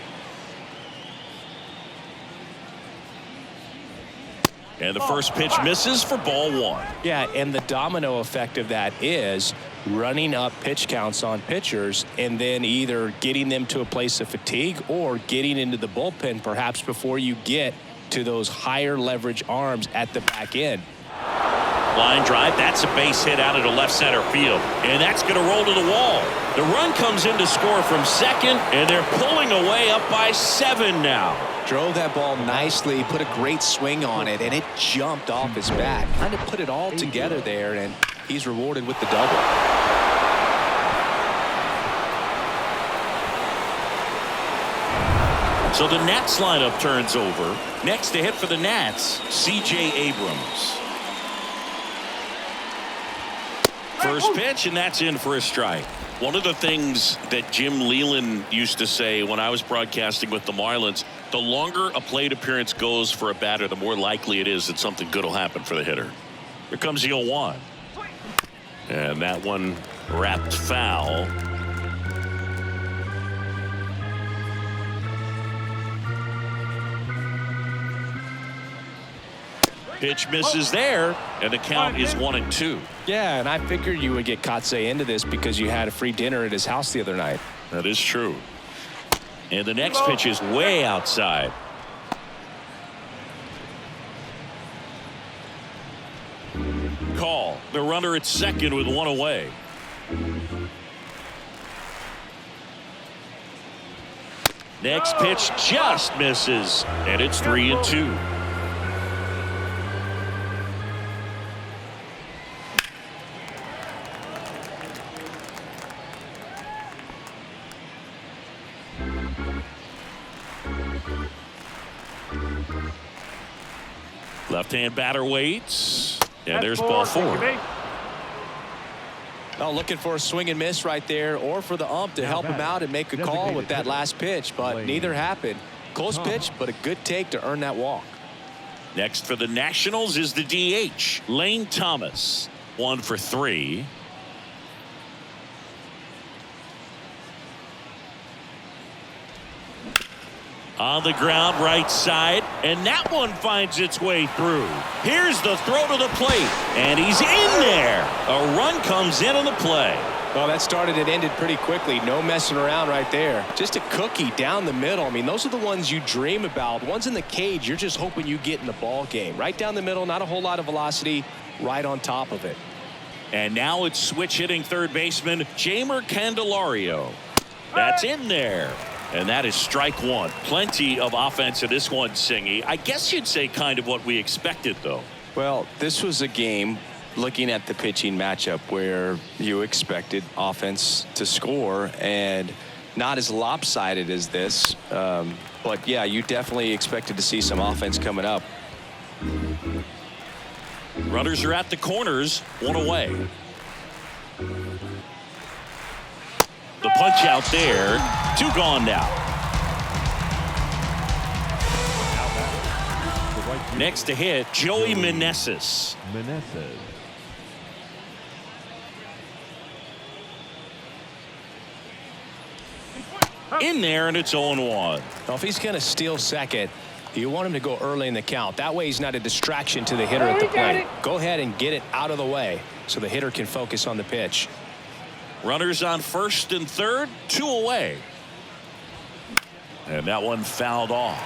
And the first pitch misses for ball one. Yeah, and the domino effect of that is running up pitch counts on pitchers and then either getting them to a place of fatigue or getting into the bullpen perhaps before you get to those higher leverage arms at the back end. Line drive, that's a base hit out into left center field. And that's going to roll to the wall. The run comes in to score from second, and they're pulling away up by 7 now. Drove that ball nicely, put a great swing on it, and it jumped off his bat. Kind of put it all together there, and he's rewarded with the double. So the Nats lineup turns over. Next to hit for the Nats, C.J. Abrams. First pitch, and that's in for a strike. One of the things that Jim Leland used to say when I was broadcasting with the Marlins, the longer a plate appearance goes for a batter, the more likely it is that something good will happen for the hitter. Here comes the 0-1. And that one wrapped foul. Pitch misses there, and the count is 1-2. Yeah, and I figured you would get Kotsay into this because you had a free dinner at his house the other night. That is true. And the next pitch is way outside. Call. The runner at second with one away. Next pitch just misses, and it's 3-2. Left-hand batter waits, and there's ball 4. Oh, looking for a swing and miss right there, or for the ump to help him out and make a call with that last pitch, but neither happened. Close pitch, but a good take to earn that walk. Next for the Nationals is the DH, Lane Thomas. 1 for 3. On the ground, right side, and that one finds its way through. Here's the throw to the plate, and he's in there. A run comes in on the play. Well, that started and ended pretty quickly. No messing around right there. Just a cookie down the middle. I mean, those are the ones you dream about. Ones in the cage, you're just hoping you get in the ball game. Right down the middle, not a whole lot of velocity, right on top of it. And now it's switch hitting third baseman Jeimer Candelario. That's in there. And that is strike 1. Plenty of offense in this one, Singy. I guess you'd say kind of what we expected, though. Well, this was a game, looking at the pitching matchup, where you expected offense to score, and not as lopsided as this. But, yeah, you definitely expected to see some offense coming up. Runners are at the corners, 1 away. The punch out there. 2 gone now. Next to hit, Joey Meneses. In there, and it's 0-1. Well, if he's going to steal second, you want him to go early in the count. That way he's not a distraction to the hitter at the plate. Go ahead and get it out of the way so the hitter can focus on the pitch. Runners on first and third, 2 away. And that one fouled off.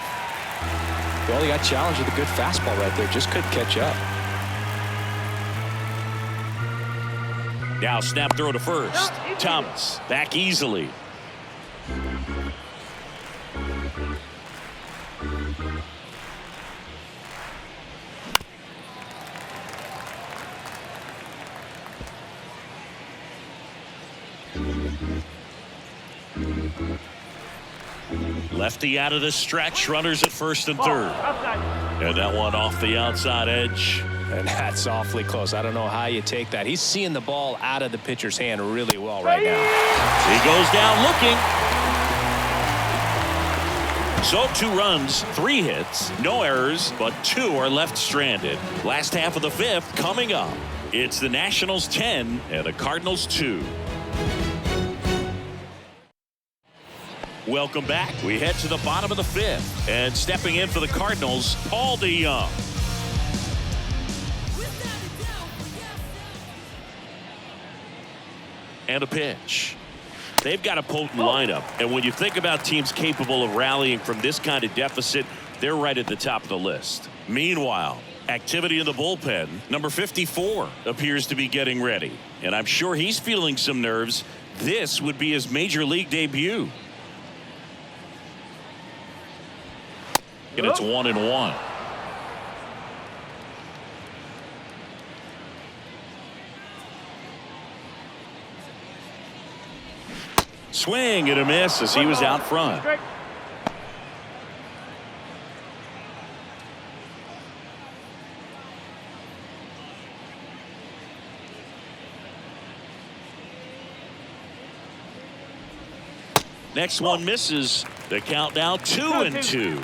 Well, he got challenged with a good fastball right there. Just couldn't catch up. Now snap throw to first. Thomas back easily. Lefty out of the stretch. Runners at first and third. And that one off the outside edge. And that's awfully close. I don't know how you take that. He's seeing the ball out of the pitcher's hand really well right now. He goes down looking. So 2 runs, 3 hits, no errors, but 2 are left stranded. Last half of the 5th coming up. It's the Nationals 10 and the Cardinals 2. Welcome back. We head to the bottom of the 5th, and stepping in for the Cardinals, Paul DeYoung. And a pitch. They've got a potent lineup, and when you think about teams capable of rallying from this kind of deficit, they're right at the top of the list. Meanwhile, activity in the bullpen. Number 54 appears to be getting ready, and I'm sure he's feeling some nerves. This would be his major league debut. And it's 1-1. Swing and a miss as he was out front. Next one misses. The count now 2-2.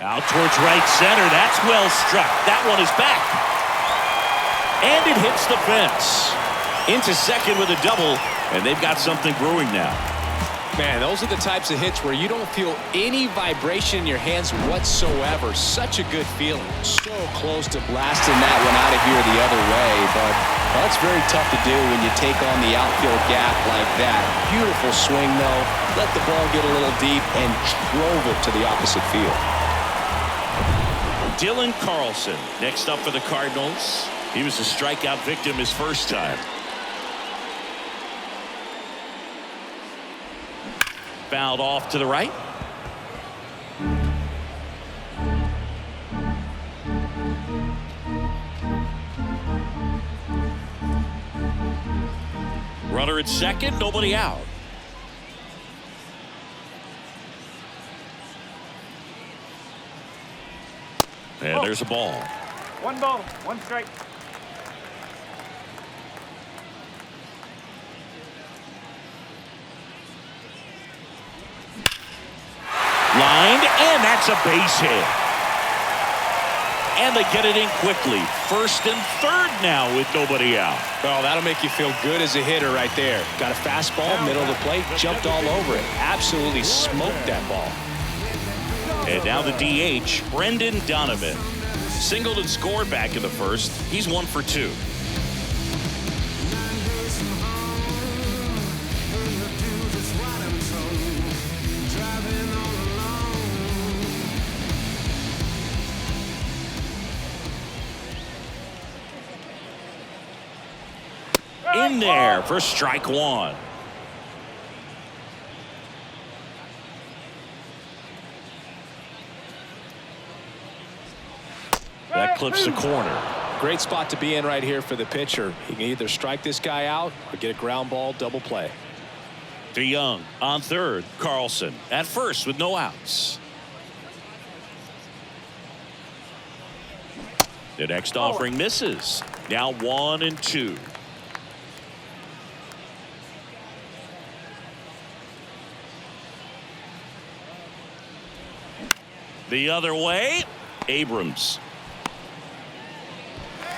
Out towards right center. That's well struck. That one is back. And it hits the fence. Into second with a double, and they've got something brewing now. Man, those are the types of hits where you don't feel any vibration in your hands whatsoever. Such a good feeling. So close to blasting that one out of here the other way, but that's very tough to do when you take on the outfield gap like that. Beautiful swing, though. Let the ball get a little deep and drove it to the opposite field. Dylan Carlson next up for the Cardinals. He was a strikeout victim his first time. Fouled off to the right. Runner at second, nobody out. And there's a ball. 1 ball, 1 strike. Lined, and that's a base hit. And they get it in quickly. First and third now with nobody out. Oh, that'll make you feel good as a hitter right there. Got a fastball, middle of the plate, jumped all over it. Absolutely smoked that ball. And now the DH, Brendan Donovan. Singled and scored back in the first. He's 1 for 2. In there for strike 1. That clips the corner. Great spot to be in right here for the pitcher. He can either strike this guy out or get a ground ball double play. DeYoung on third. Carlson at first with no outs. The next offering misses. Now 1 and 2. The other way, Abrams.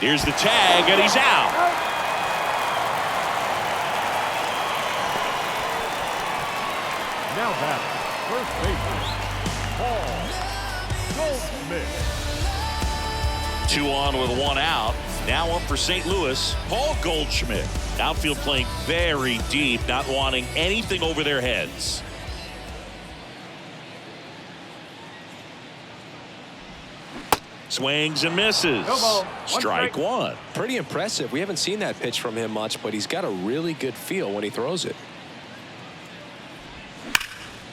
Here's the tag, and he's out. Now batting, first baseman, Paul Goldschmidt. 2 on with 1 out. Now up for St. Louis, Paul Goldschmidt. Outfield playing very deep, not wanting anything over their heads. Swings and misses. Strike 1. Pretty impressive. We haven't seen that pitch from him much, but he's got a really good feel when he throws it.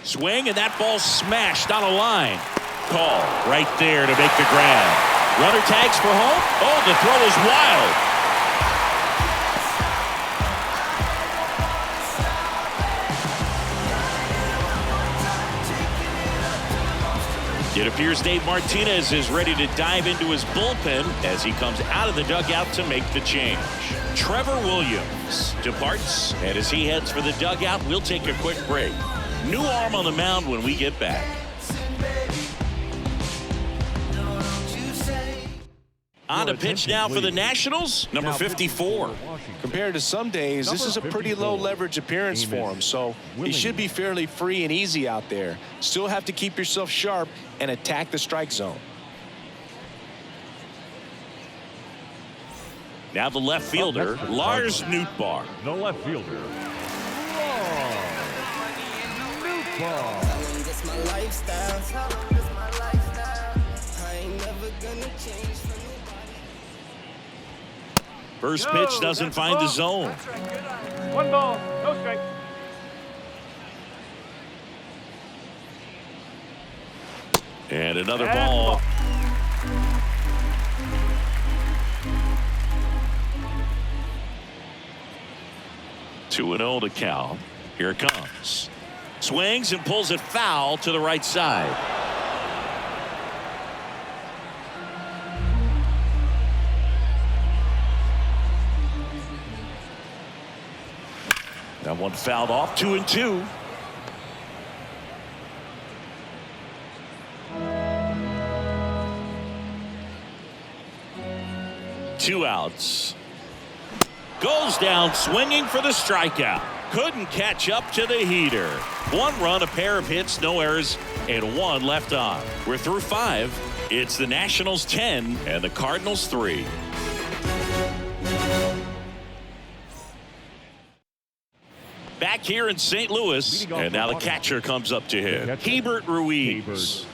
Swing, and that ball smashed on a line. Call right there to make the grab. Runner tags for home. Oh, the throw is wild. It appears Dave Martinez is ready to dive into his bullpen as he comes out of the dugout to make the change. Trevor Williams departs, and as he heads for the dugout, we'll take a quick break. New arm on the mound when we get back. On to pitch now for the Nationals, number 54. Compared to some days, this is a pretty low leverage appearance for him, so he should be fairly free and easy out there. Still have to keep yourself sharp and attack the strike zone. Now the left fielder, Lars Nootbaar. The left fielder, Nootbaar. That's my lifestyle. I ain't never gonna change for nobody. First pitch doesn't find the zone. 1 ball, no strike. And another ball. Two and 0 to count. Here it comes. Swings and pulls it foul to the right side. That one fouled off. 2 and 2. Two outs. Goes down swinging for the strikeout. Couldn't catch up to the heater. 1 run, a pair of hits, no errors, and 1 left on. We're through 5. It's the Nationals 10 and the Cardinals 3. Back here in St. Louis, and now the catcher comes up to him. Hebert Ruiz.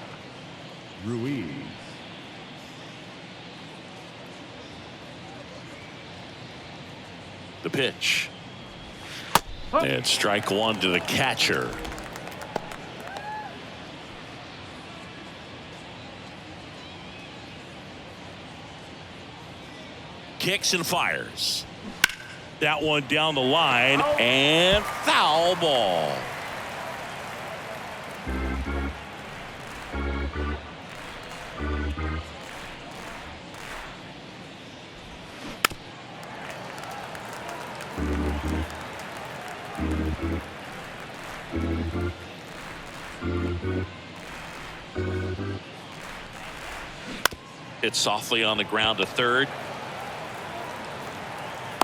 The pitch. And strike 1 to the catcher. Kicks and fires. That one down the line and foul ball. Hit softly on the ground to third.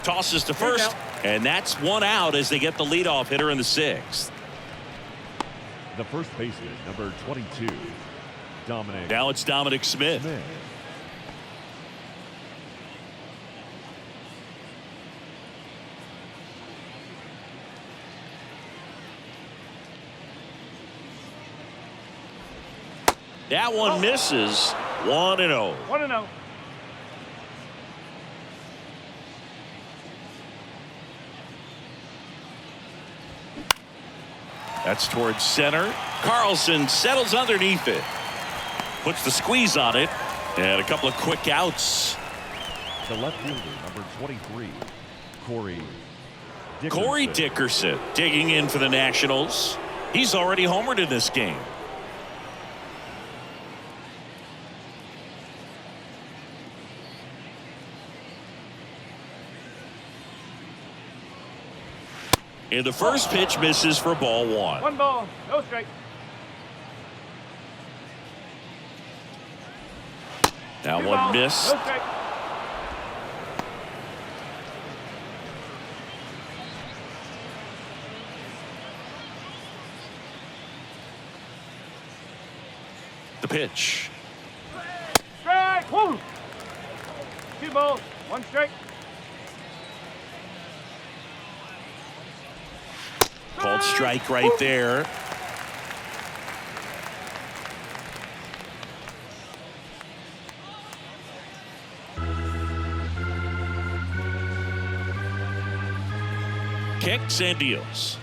Tosses to first, and that's 1 out as they get the leadoff hitter in the 6th. The first baseman, number 22, Dominic. Now it's Dominic Smith. That one misses. 1-0. 1-0. That's towards center. Carlson settles underneath it. Puts the squeeze on it. And a couple of quick outs. The left fielder, number 23, Corey Dickerson digging in for the Nationals. He's already homered in this game. And the first pitch misses for ball 1. 1 ball, no strike. That 2 one balls, missed. no strike. The pitch. Strike. Woo. 2 balls, 1 strike. Called strike right there. Kicks and deals.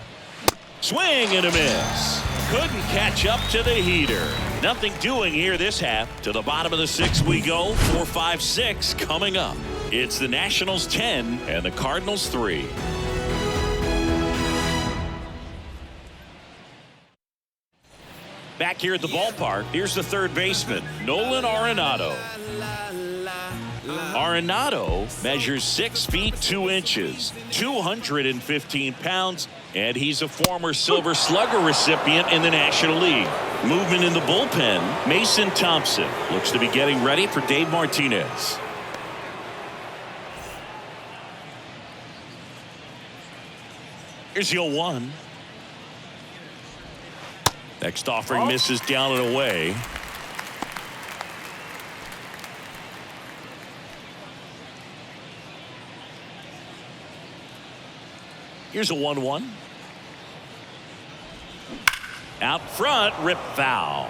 Swing and a miss. Couldn't catch up to the heater. Nothing doing here this half. To the bottom of the 6th we go. 4, 5, 6 coming up. It's the Nationals 10 and the Cardinals 3. Back here at the ballpark, here's the third baseman, Nolan Arenado. Arenado measures 6 feet 2 inches, 215 pounds, and he's a former Silver Slugger recipient in the National League. Movement in the bullpen, Mason Thompson looks to be getting ready for Dave Martinez. Here's the 0-1. Next offering misses down and away. Here's a 1-1. Out front, rip foul.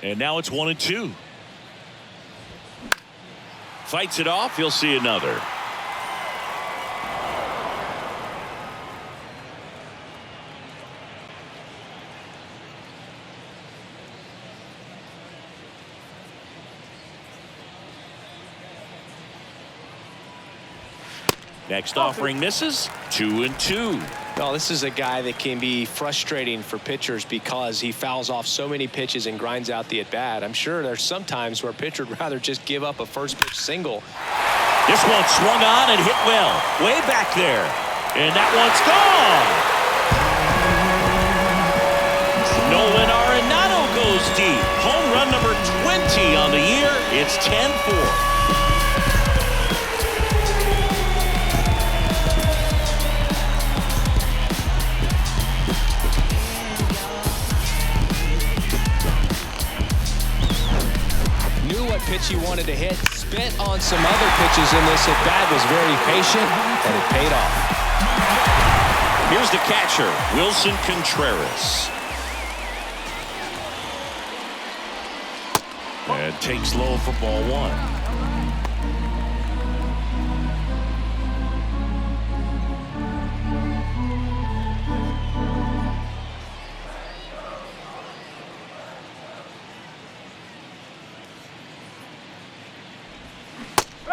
And now it's 1-2. Fights it off. He'll see another. Next offering misses. 2-2. Well, this is a guy that can be frustrating for pitchers because he fouls off so many pitches and grinds out the at-bat. I'm sure there's some times where a pitcher would rather just give up a first pitch single. This one swung on and hit well. Way back there. And that one's gone. Nolan Arenado goes deep. Home run number 20 on the year. It's 10-4. What pitch he wanted to hit, spent on some other pitches in this at bat, was very patient, and it paid off. Here's the catcher, Wilson Contreras. And takes low for ball one.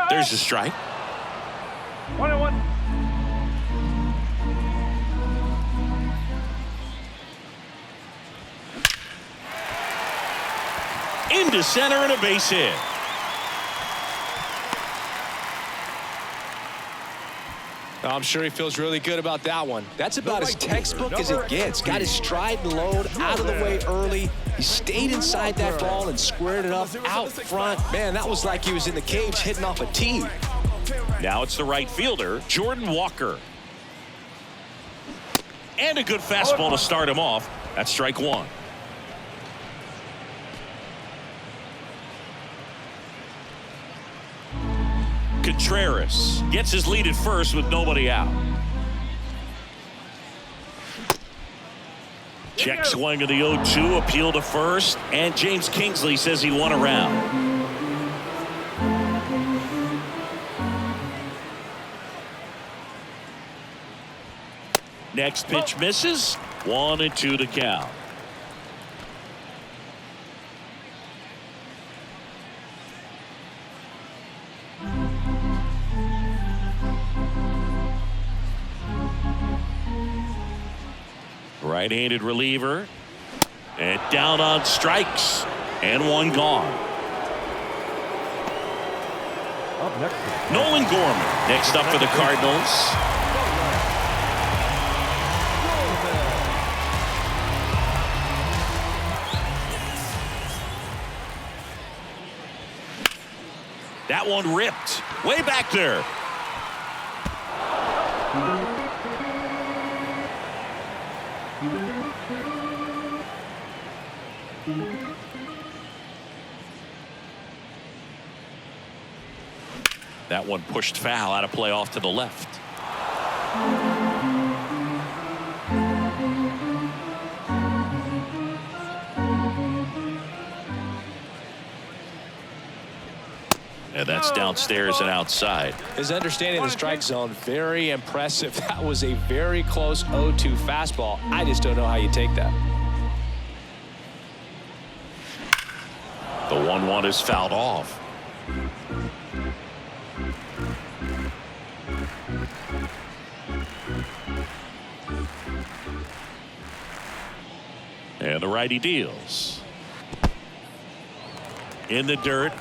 There's a strike. 1-1. Into center and a base hit. I'm sure he feels really good about that one. That's about as textbook as it gets. Got his stride and load out of the way early. He stayed inside that ball and squared it up out front. Man, that was like he was in the cage hitting off a tee. Now it's the right fielder, Jordan Walker. And a good fastball to start him off. That's strike one. Contreras gets his lead at first with nobody out. Check swing of the 0-2, appeal to first, and James Kingsley says he won a round. Next pitch misses. 1-2 to count. Right-handed reliever, and down on strikes, and one gone. Up next, Nolan Gorman next up for the Cardinals. That one ripped way back there. That one pushed foul, out of play off to the left. And that's downstairs and outside. His understanding of the strike zone, very impressive. That was a very close 0-2 fastball. I just don't know how you take that. The 1-1 is fouled off. And the righty deals. In the dirt.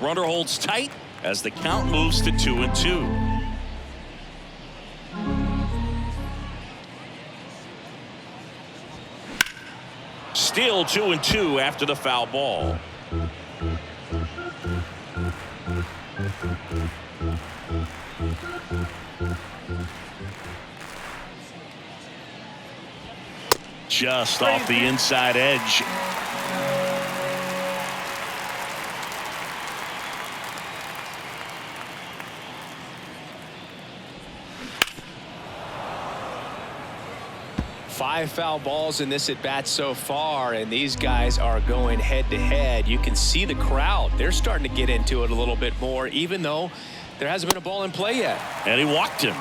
Runner holds tight as the count moves to 2-2. Still 2-2 after the foul ball. Just off the inside edge. Five foul balls in this at bat so far, and these guys are going head to head. You can see the crowd. They're starting to get into it a little bit more, even though there hasn't been a ball in play yet. And he walked him.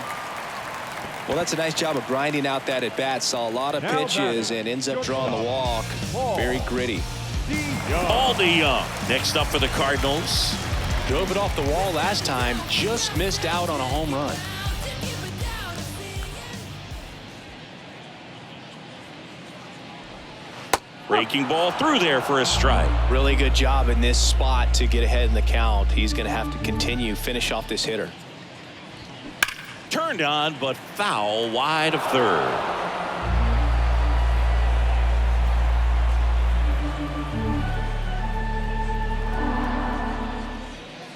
Well, that's a nice job of grinding out that at bat. Saw a lot of pitches and ends up drawing the walk. Very gritty. Paul DeYoung next up for the Cardinals. Drove it off the wall last time, just missed out on a home run. Breaking ball through there for a strike. Really good job in this spot to get ahead in the count. He's going to have to continue, finish off this hitter. Turned on, but foul wide of third.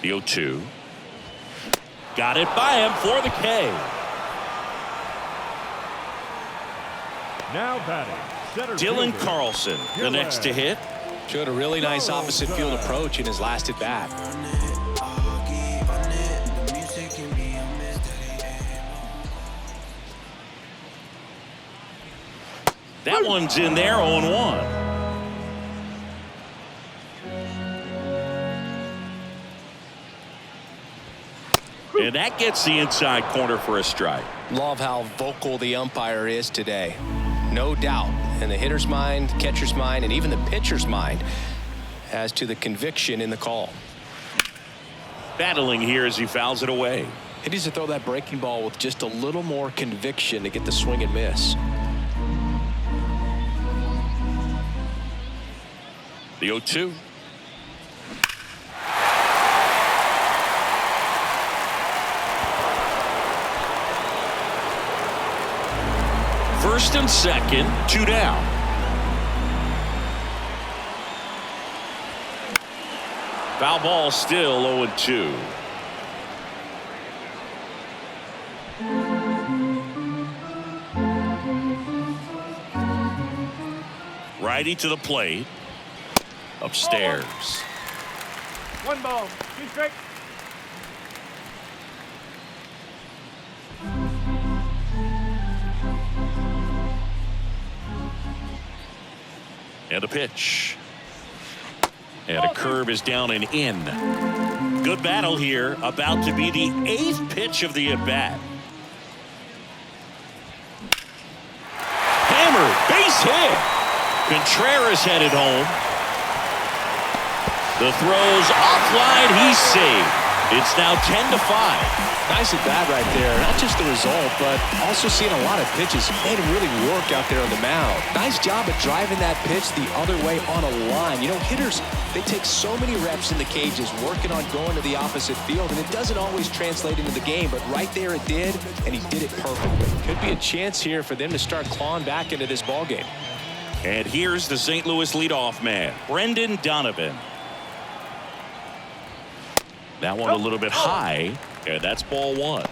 The 0-2. Got it by him for the K. Now batting, center Dylan fielder, Carlson, the next to hit. Showed a really nice opposite field approach in his last at bat. That one's in there, 0-1. And that gets the inside corner for a strike. Love how vocal the umpire is today. No doubt in the hitter's mind, catcher's mind, and even the pitcher's mind as to the conviction in the call. Battling here as he fouls it away. He needs to throw that breaking ball with just a little more conviction to get the swing and miss. The 0-2. First and second, 2 down. Foul ball still 0-2. Righty to the plate. Upstairs. 1 ball, 2 strikes. And a pitch. And a curve is down and in. Good battle here. About to be the 8th pitch of the at-bat. Hammered. Base hit. Contreras headed home. The throw's offline. He's saved. It's now 10-5. Nice at bat right there. Not just the result, but also seeing a lot of pitches. Made him really work out there on the mound. Nice job at driving that pitch the other way on a line. You know, hitters, they take so many reps in the cages working on going to the opposite field, and it doesn't always translate into the game, but right there it did, and he did it perfectly. Could be a chance here for them to start clawing back into this ballgame. And here's the St. Louis leadoff man, Brendan Donovan. That one a little bit high, and that's ball 1.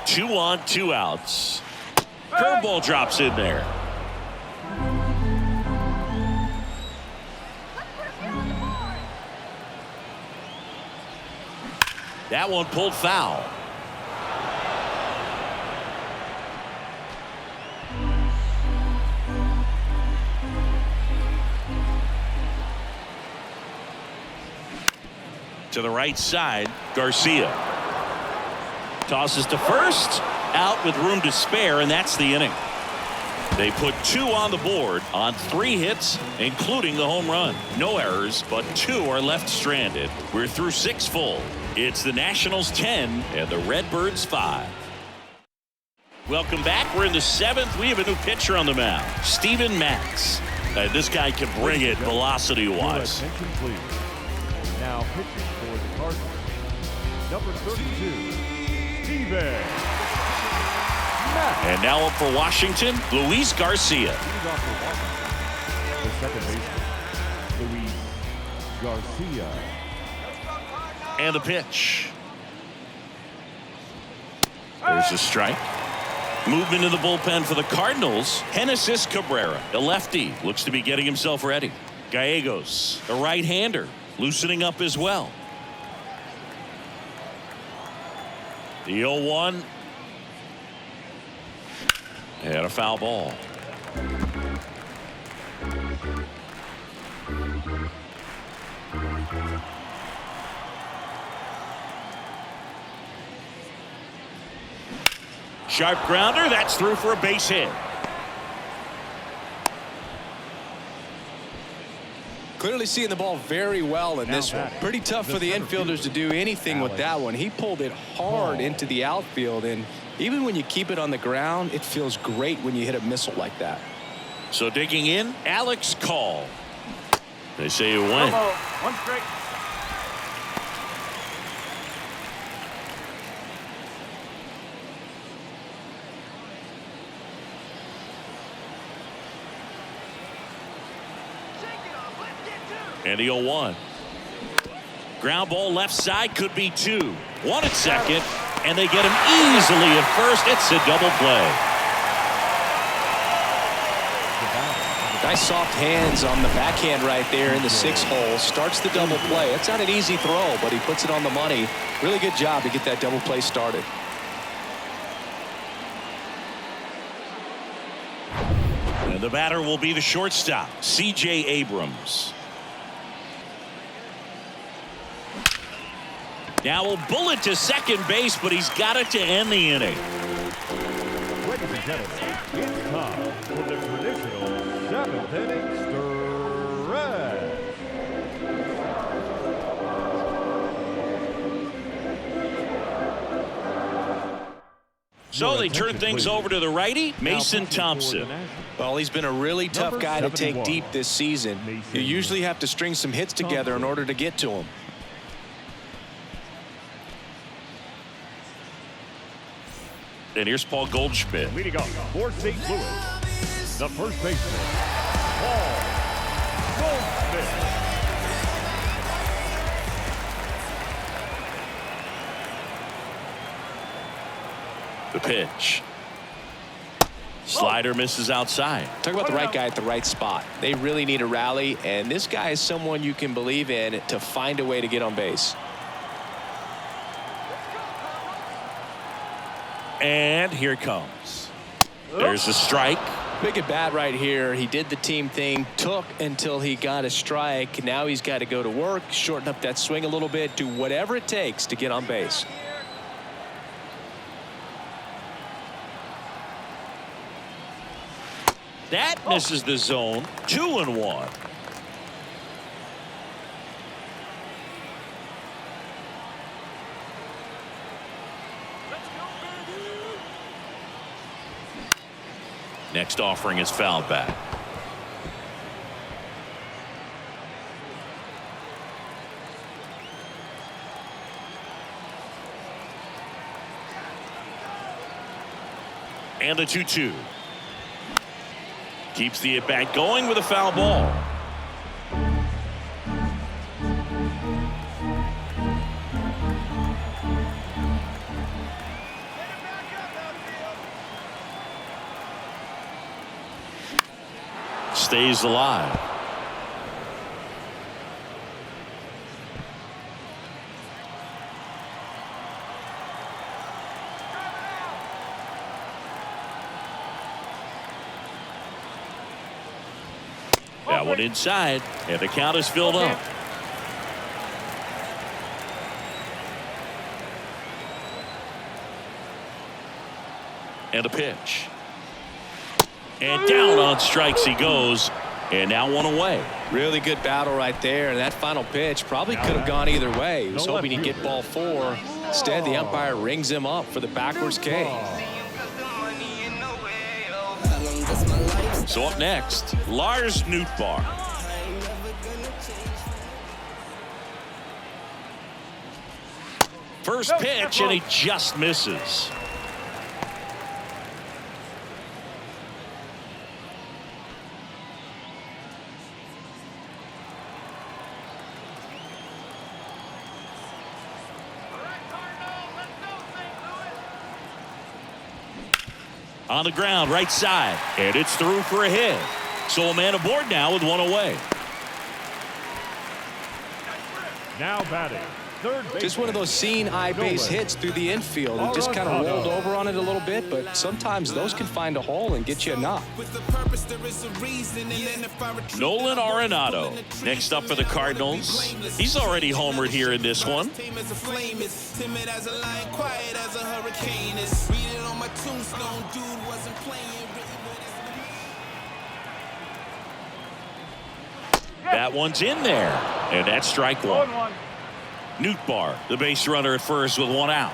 Two on, 2 outs. Curveball drops in there. That one pulled foul. To the right side, Garcia tosses to first, out with room to spare, and that's the inning. They put 2 on the board on 3 hits, including the home run. No errors, but 2 are left stranded. We're through 6 full. It's the Nationals 10 and the Redbirds 5. Welcome back. We're in the 7th. We have a new pitcher on the mound, Steven Matz. This guy can bring it velocity-wise. Your attention, please. Now pitching for the Cardinals, number 32, Steven Matz. And now up for Washington, Luis Garcia. Leading off for Washington, the second baseman, Luis Garcia. And the pitch. There's a strike. Movement in the bullpen for the Cardinals, Genesis Cabrera, the lefty, looks to be getting himself ready. Gallegos, the right-hander, loosening up as well. The 0-1. And a foul ball. Sharp grounder, that's through for a base hit. Clearly seeing the ball very well in this one. Pretty tough for the infielders to do anything with that one. He pulled it hard into the outfield, and even when you keep it on the ground, it feels great when you hit a missile like that. So digging in, Alex Call. They say it went. 1 strike. And the 0-1. Ground ball left side, could be 2. 1 at second, and they get him easily at first. It's a double play. Nice soft hands on the backhand right there in the 6 hole. Starts the double play. It's not an easy throw, but he puts it on the money. Really good job to get that double play started. And the batter will be the shortstop, C.J. Abrams. Now will bullet to second base, but he's got it to end the inning. Ladies and gentlemen, it's time for the traditional 7th inning stretch. So they turn things over to the righty, Mason Thompson. Well, he's been a really tough guy to take deep this season. You usually have to string some hits together in order to get to him. And here's Paul Goldschmidt. Leading off for St. Louis, the first baseman, Paul Goldschmidt. The pitch. Slider misses outside. Talk about the right guy at the right spot. They really need a rally, and this guy is someone you can believe in to find a way to get on base. And here it comes. There's a strike. Big at bat right here. He did the team thing, took until he got a strike. Now he's got to go to work, shorten up that swing a little bit, do whatever it takes to get on base. That misses the zone. 2-1. Next offering is fouled back. And the 2-2. Keeps the at-bat going with a foul ball. Stays alive. That one inside, and the count is filled up. And a pitch. And down on strikes he goes, and now 1 away. Really good battle right there, and that final pitch probably could have gone either way. He was hoping he'd get ball 4. Instead, the umpire rings him up for the backwards K. So up next, Lars Nootbaar. First pitch, and he just misses. On the ground, right side, and it's through for a hit. So a man aboard now with 1 away. Now batting, third baseman. Just one of those seeing eye base hits through the infield. He just kind of rolled over on it a little bit, but sometimes those can find a hole and get you a knock. Nolan Arenado next up for the Cardinals. He's already homered here in this one. That one's in there, and that's strike 1. Nootbaar, the base runner at first with 1 out.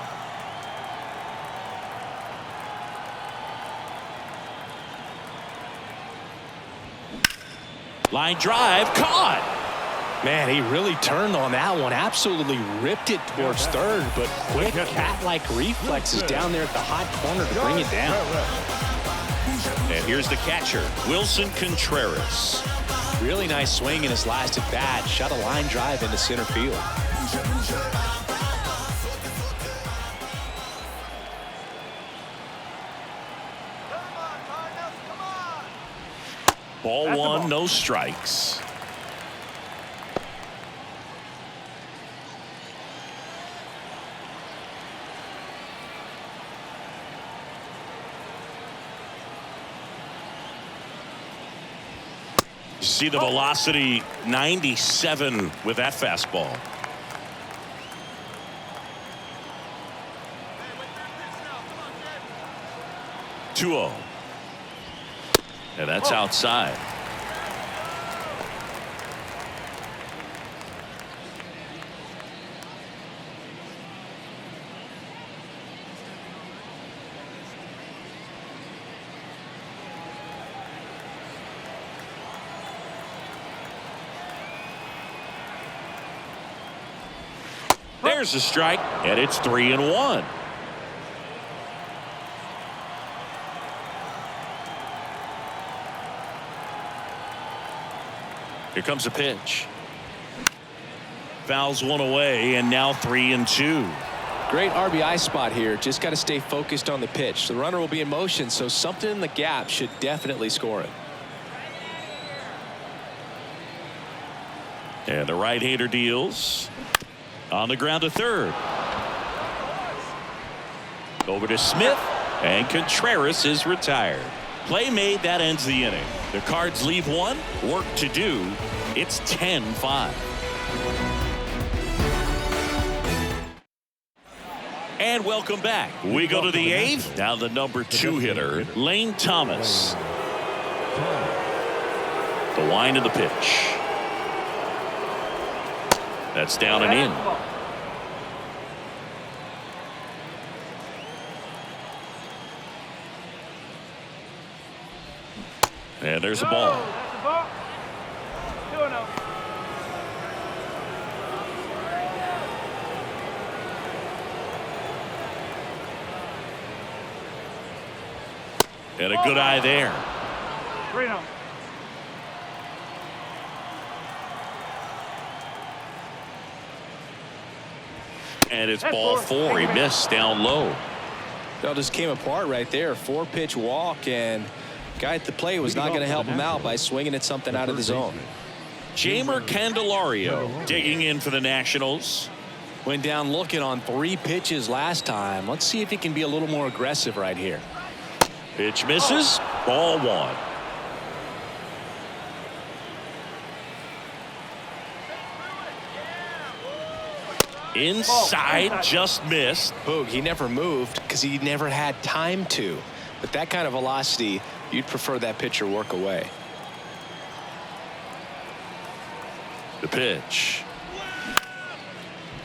Line drive, caught. Man, he really turned on that one. Absolutely ripped it towards third, but quick cat-like reflexes down there at the hot corner to bring it down. And here's the catcher, Wilson Contreras. Really nice swing in his last at bat. Shot a line drive into center field. Ball one, no strikes. You see the velocity, 97 with that fastball. Two-0. And that's outside. There's a strike, and it's 3-1. Here comes a pitch. Fouls one away, and now 3-2. Great RBI spot here. Just got to stay focused on the pitch. The runner will be in motion, so something in the gap should definitely score it. And the right-hander deals. On the ground to third. Over to Smith, and Contreras is retired. Play made, that ends the inning. The Cards leave one, work to do. It's 10-5. And welcome back. We go to the 8th. Now the number 2 hitter, Lane Thomas. The wind of the pitch. That's down and in. And there's a ball. That's a ball. 2-0. And a good eye there. 3-0. And it's ball 4. He missed down low. That just came apart right there. 4-pitch walk, and guy at the plate was not going to help him out by swinging at something out of the zone. Jamer Candelario digging in for the Nationals. Went down looking on 3 pitches last time. Let's see if he can be a little more aggressive right here. Pitch misses. Ball 1. Inside, just missed. Boog, he never moved because he never had time to. But that kind of velocity, you'd prefer that pitcher work away. The pitch.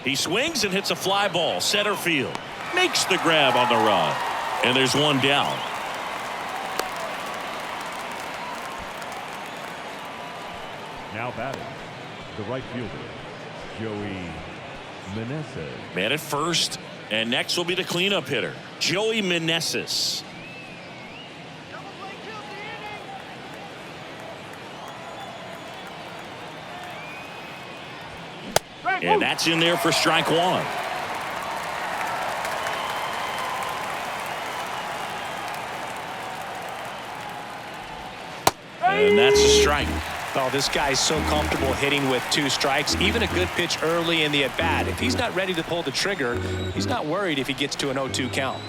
He swings and hits a fly ball. Center field. Makes the grab on the run. And there's one down. Now batting, the right fielder, Joey Meneses. Man at first, and next will be the cleanup hitter, Joey Meneses. And that's in there for strike 1. And that's a strike. Oh, this guy's so comfortable hitting with 2 strikes. Even a good pitch early in the at-bat. If he's not ready to pull the trigger, he's not worried if he gets to an 0-2 count.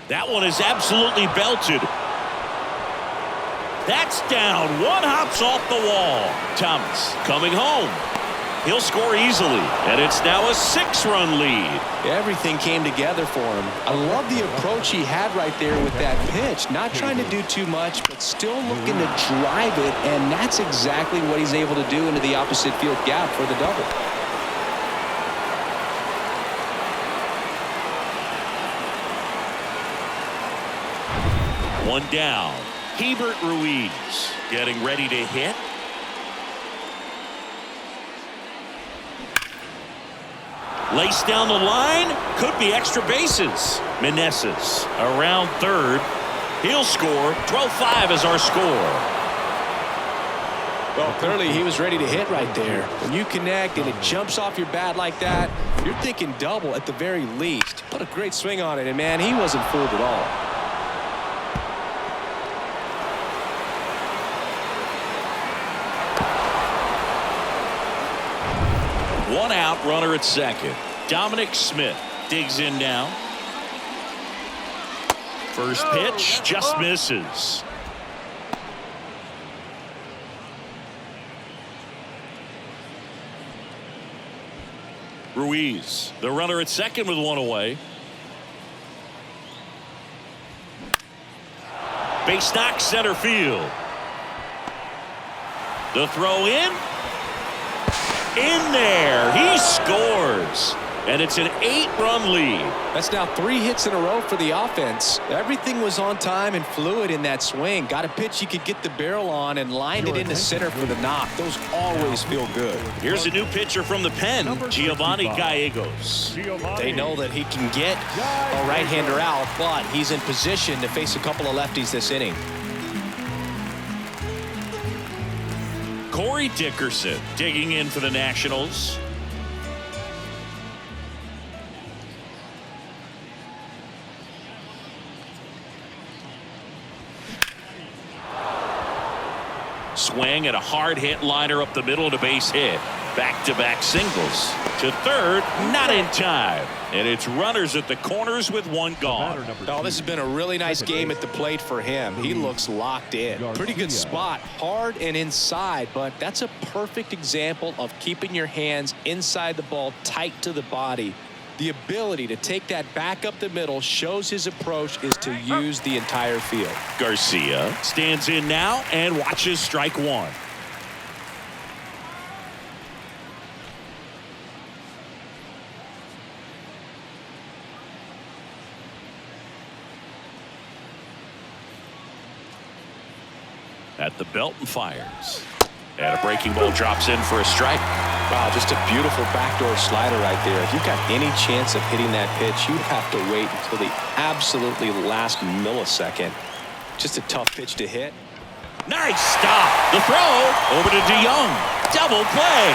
That one is absolutely belted. That's down. One hops off the wall. Thomas coming home. He'll score easily, and it's now a 6-run lead. Everything came together for him. I love the approach he had right there with that pitch. Not trying to do too much, but still looking to drive it, and that's exactly what he's able to do into the opposite field gap for the double. One down. Hebert Ruiz getting ready to hit. Lace down the line. Could be extra bases. Meneses around third. He'll score. 12-5 is our score. Well, clearly he was ready to hit right there. When you connect and it jumps off your bat like that, you're thinking double at the very least. Put a great swing on it, and man, he wasn't fooled at all. One out, runner at second. Dominic Smith digs in now. First pitch just misses. Ruiz, the runner at second with one away. Base knock, center field. The throw in there. He scores. And it's an 8-run lead. That's now 3 hits in a row for the offense. Everything was on time and fluid in that swing. Got a pitch he could get the barrel on and lined it into center for the knock. Those always feel good. Here's a new pitcher from the pen, Giovanni Gallegos. They know that he can get a right-hander out, but he's in position to face a couple of lefties this inning. Corey Dickerson digging in for the Nationals. Swing and a hard hit liner up the middle to base hit. Back-to-back singles. To third, not in time. And it's runners at the corners with one gone. Oh, this has been a really nice game at the plate for him. He looks locked in. Pretty good spot, hard and inside, but that's a perfect example of keeping your hands inside the ball, tight to the body. The ability to take that back up the middle shows his approach is to use the entire field. Garcia stands in now and watches strike one. At the belt and fires. And a breaking ball drops in for a strike. Wow, just a beautiful backdoor slider right there. If you've got any chance of hitting that pitch, you'd have to wait until the absolutely last millisecond. Just a tough pitch to hit. Nice stop. The throw over to DeYoung. Double play.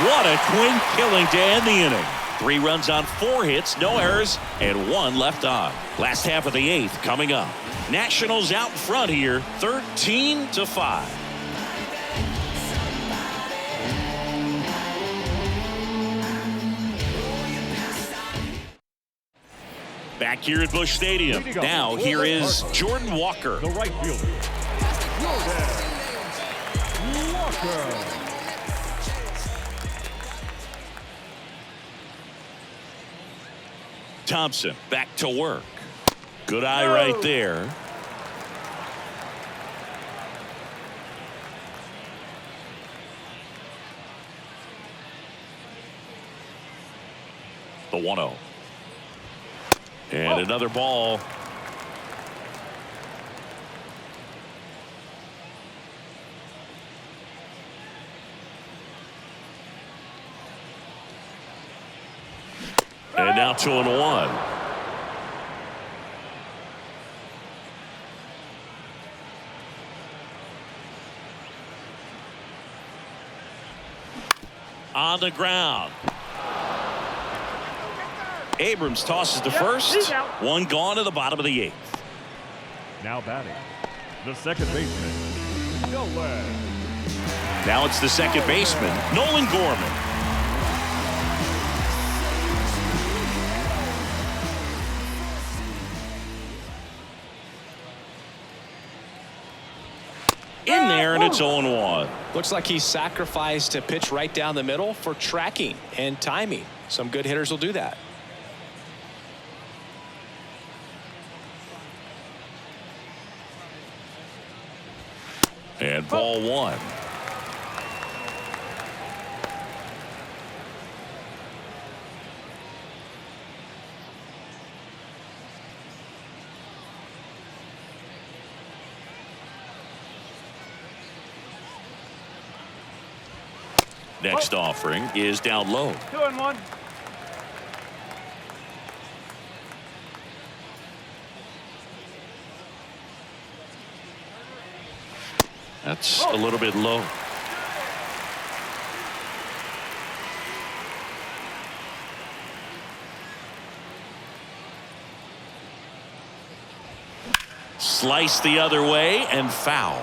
What a clean killing to end the inning. 3 runs on 4 hits, no errors, and 1 left on. Last half of the 8th coming up. Nationals out in front here, 13-5. Back here at Busch Stadium. Now here is Jordan Walker. The right fielder, Jordan Walker. Thompson back to work. Good eye right there. The 1-0. And another ball. And now 2-1. On the ground. Abrams tosses to first. 1 gone to the bottom of the 8th. Now batting, the second baseman, Nolan. Now it's the second baseman, Nolan Gorman. In there, and it's 0-1. Looks like he sacrificed a pitch right down the middle for tracking and timing. Some good hitters will do that. And ball 1. Next offering is down low. 2-1. That's a little bit low. Slice the other way and foul.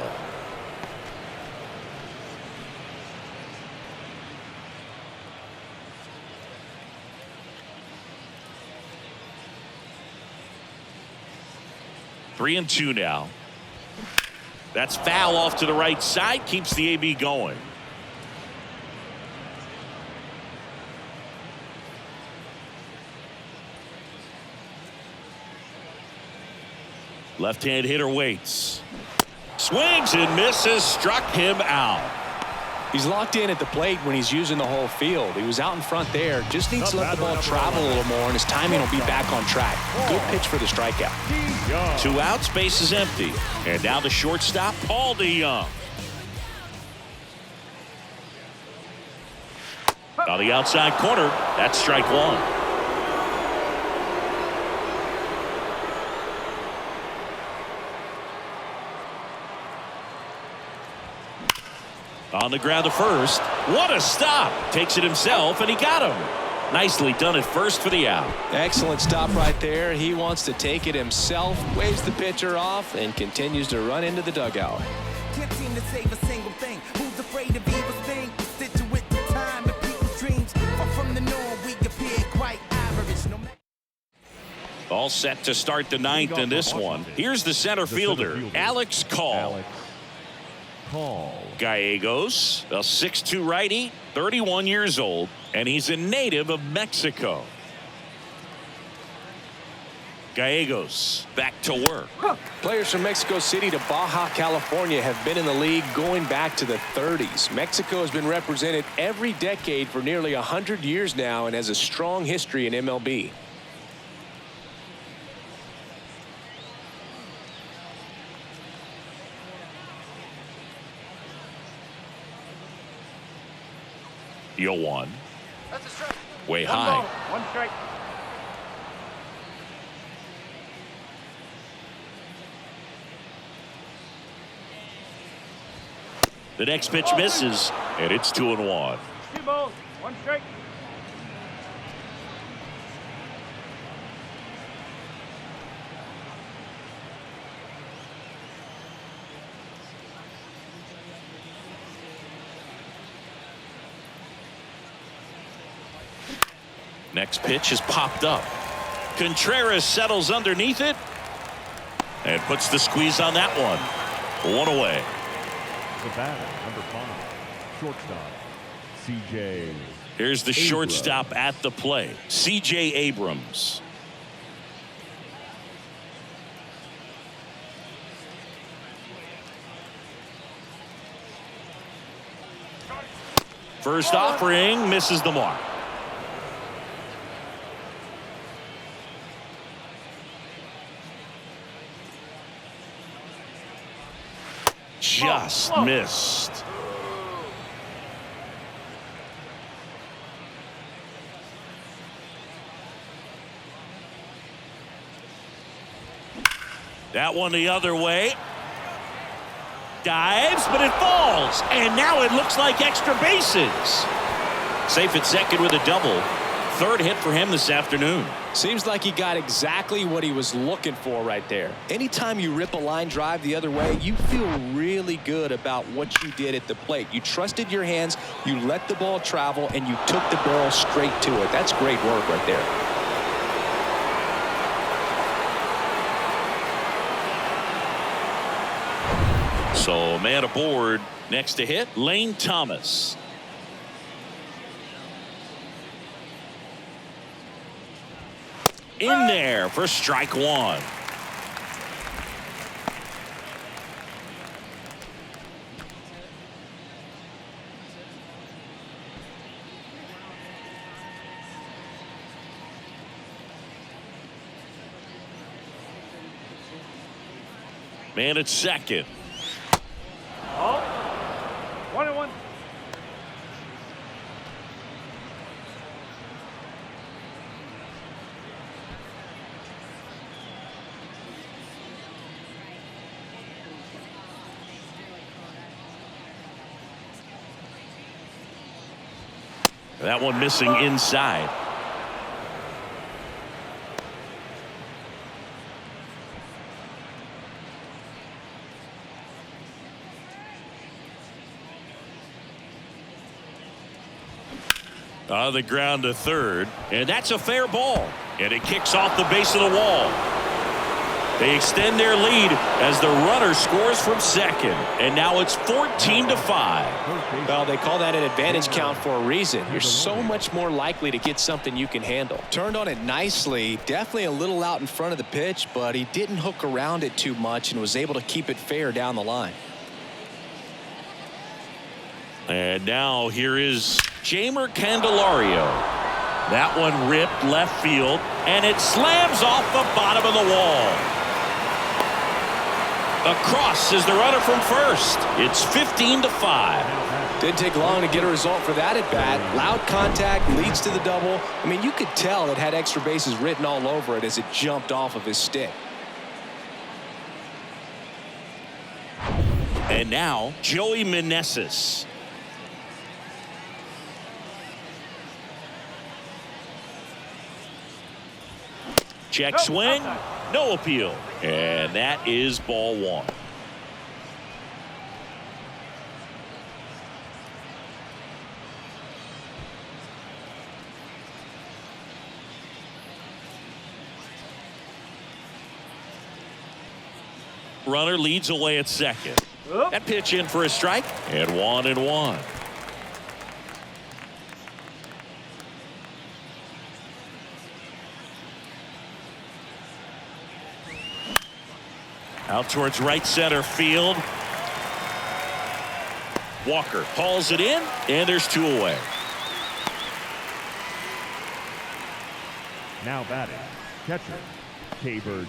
Three and two now. That's foul off to the right side. Keeps the AB going. Left-hand hitter waits. Swings and misses. Struck him out. He's locked in at the plate when he's using the whole field. He was out in front there. Just needs to let the ball travel a little more, and his timing will be back on track. Good pitch for the strikeout. 2 outs, base is empty. And now the shortstop, Paul DeYoung. On the outside corner, that's strike one. On the ground to first. What a stop. Takes it himself, and he got him. Nicely done at first for the out. Excellent stop right there. He wants to take it himself, waves the pitcher off, and continues to run into the dugout. Can't seem to save a single thing. Who's afraid of evil thing? Stitch it with the time and people's dreams. Far from the norm, we appear quite average. No matter. All set to start the ninth in this one. Here's the center fielder, Alex Call. Gallegos, a 6'2" righty, 31 years old, and he's a native of Mexico. Gallegos back to work. Players from Mexico City to Baja California have been in the league going back to the 30s. Mexico has been represented every decade for nearly 100 years now and has a strong history in MLB. Yo one. That's a strike. Way One high. ball, 1 strike. The next pitch misses, and it's 2-1. 2 balls, 1 strike. Next pitch is popped up. Contreras settles underneath it and puts the squeeze on that one. 1 away. The batter, number 5, shortstop, C.J. Here's the shortstop at the plate, C.J. Abrams. First offering misses the mark. Just missed. That one the other way. Dives, but it falls. And now it looks like extra bases. Safe at second with a double. 3rd hit for him this afternoon. Seems like he got exactly what he was looking for right there. Anytime you rip a line drive the other way, you feel really good about what you did at the plate. You trusted your hands, you let the ball travel, and you took the barrel straight to it. That's great work right there. So man aboard. Next to hit, Lane Thomas. In there for strike 1. Man at second. Ball. 1-1. That one missing inside. On the ground to third, and that's a fair ball, and it kicks off the base of the wall. They extend their lead as the runner scores from second, and now it's 14-5. Well, they call that an advantage count for a reason. You're so much more likely to get something you can handle. Turned on it nicely, definitely a little out in front of the pitch, but he didn't hook around it too much and was able to keep it fair down the line. And now here is Jeimer Candelario. That one ripped left field, and it slams off the bottom of the wall. Across is the runner from first. It's 15-5. Didn't take long to get a result for that at bat. Loud contact leads to the double. I mean, you could tell it had extra bases written all over it as it jumped off of his stick. And now Joey Meneses. Check swing, no appeal, and that is ball one. Runner leads away at second. That pitch in for a strike, and 1-1. Out towards right center field. Walker hauls it in, and there's two away. Now batting, catcher, Hebert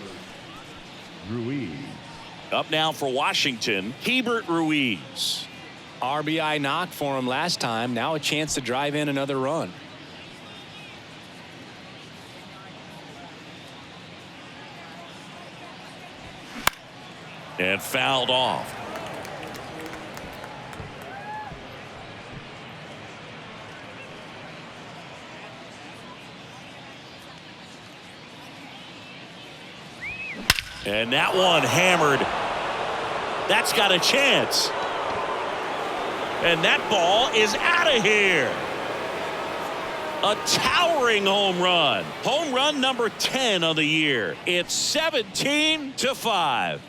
Ruiz. Up now for Washington, Hebert Ruiz. RBI knock for him last time. Now a chance to drive in another run. And fouled off. And that one hammered. That's got a chance. And that ball is out of here. A towering home run. Home run number 10 of the year. It's 17-5.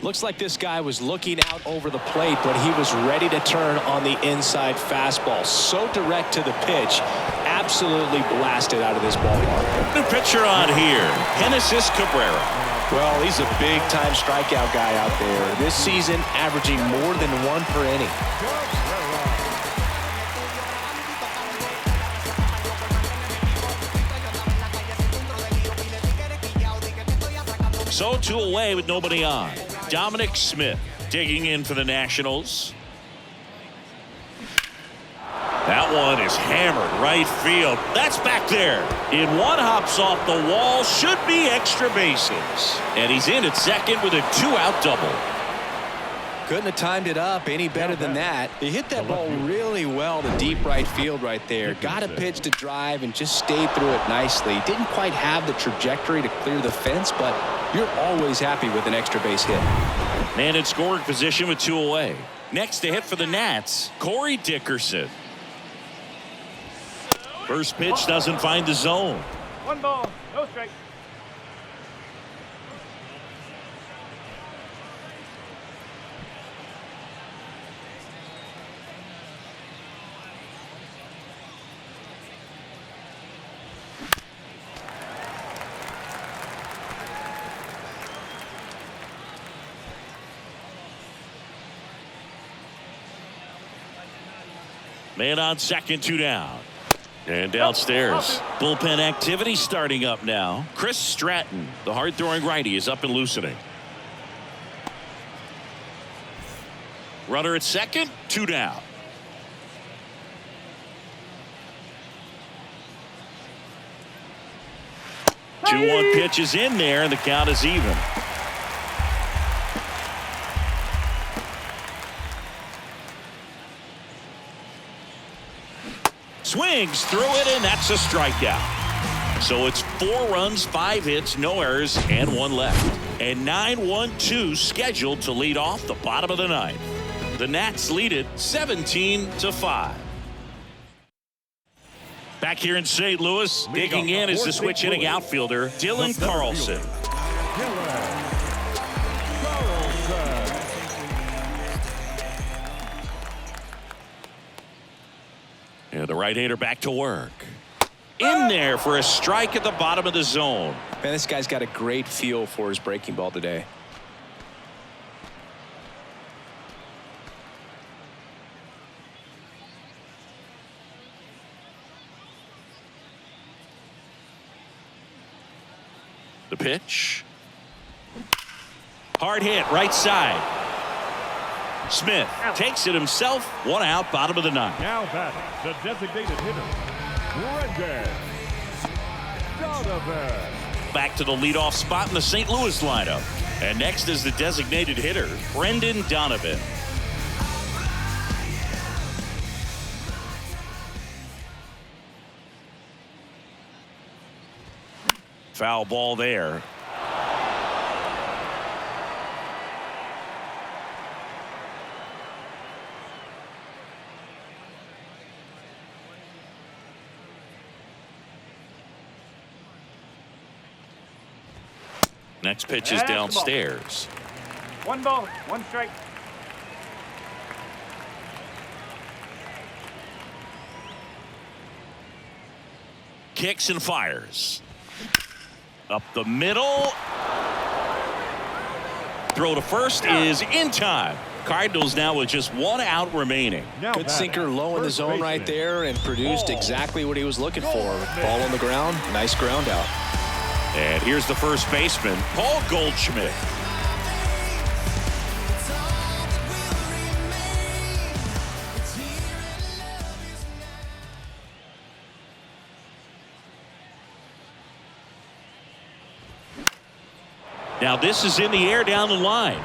Looks like this guy was looking out over the plate, but he was ready to turn on the inside fastball. So direct to the pitch. Absolutely blasted out of this ballpark. New pitcher on here, Genesis Cabrera. Well, he's a big-time strikeout guy out there. This season, averaging more than one per inning. So two away with nobody on. Dominic Smith digging in for the Nationals. That one is hammered right field. That's back there. In one hops off the wall. Should be extra bases. And he's in at second with a two-out double. Couldn't have timed it up any better than that. He hit that ball really well to deep right field right there. Got a pitch to drive and just stayed through it nicely. Didn't quite have the trajectory to clear the fence, but you're always happy with an extra base hit. Man in scoring position with two away. Next to hit for the Nats, Corey Dickerson. First pitch doesn't find the zone. 1 ball, no strike. Man on second, two down. And downstairs, bullpen activity starting up now. Chris Stratton, the hard-throwing righty, is up and loosening. Runner at second, two down. 2-1 pitch is in there, and the count is even. Swings through it, and that's a strikeout. So it's 4 runs, 5 hits, no errors, and 1 left. And 9-1-2 scheduled to lead off the bottom of the 9th. The Nats lead it 17-5. Back here in St. Louis, digging in is the switch hitting outfielder, Dylan Carlson. And the right-hander back to work. In there for a strike at the bottom of the zone. Man, this guy's got a great feel for his breaking ball today. The pitch. Hard hit, right side. Smith takes it himself. 1 out, bottom of the 9th. Now batting, the designated hitter, Brendan Donovan. Back to the leadoff spot in the St. Louis lineup. And next is the designated hitter, Brendan Donovan. Foul ball there. Next pitch is downstairs. 1 ball, 1 strike. Kicks and fires. Up the middle. Throw to first is in time. Cardinals now with just 1 out remaining. Good sinker low in the zone right there and produced exactly what he was looking for. Ball on the ground, nice ground out. And here's the first baseman, Paul Goldschmidt. Now this is in the air down the line.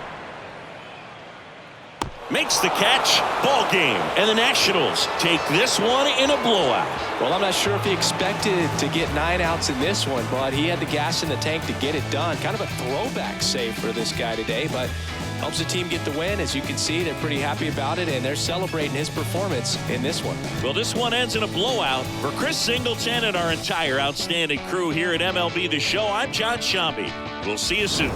Makes the catch. Ball game. And the Nationals take this one in a blowout. Well, I'm not sure if he expected to get 9 outs in this one, but he had the gas in the tank to get it done. Kind of a throwback save for this guy today, but helps the team get the win. As you can see, they're pretty happy about it, and they're celebrating his performance in this one. Well, this one ends in a blowout. For Chris Singleton and our entire outstanding crew here at MLB The Show, I'm John Shambi. We'll see you soon.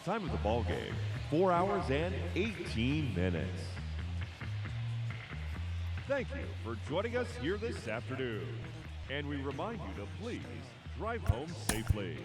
Time of the ball game, 4 hours and 18 minutes. Thank you for joining us here this afternoon. And we remind you to please drive home safely.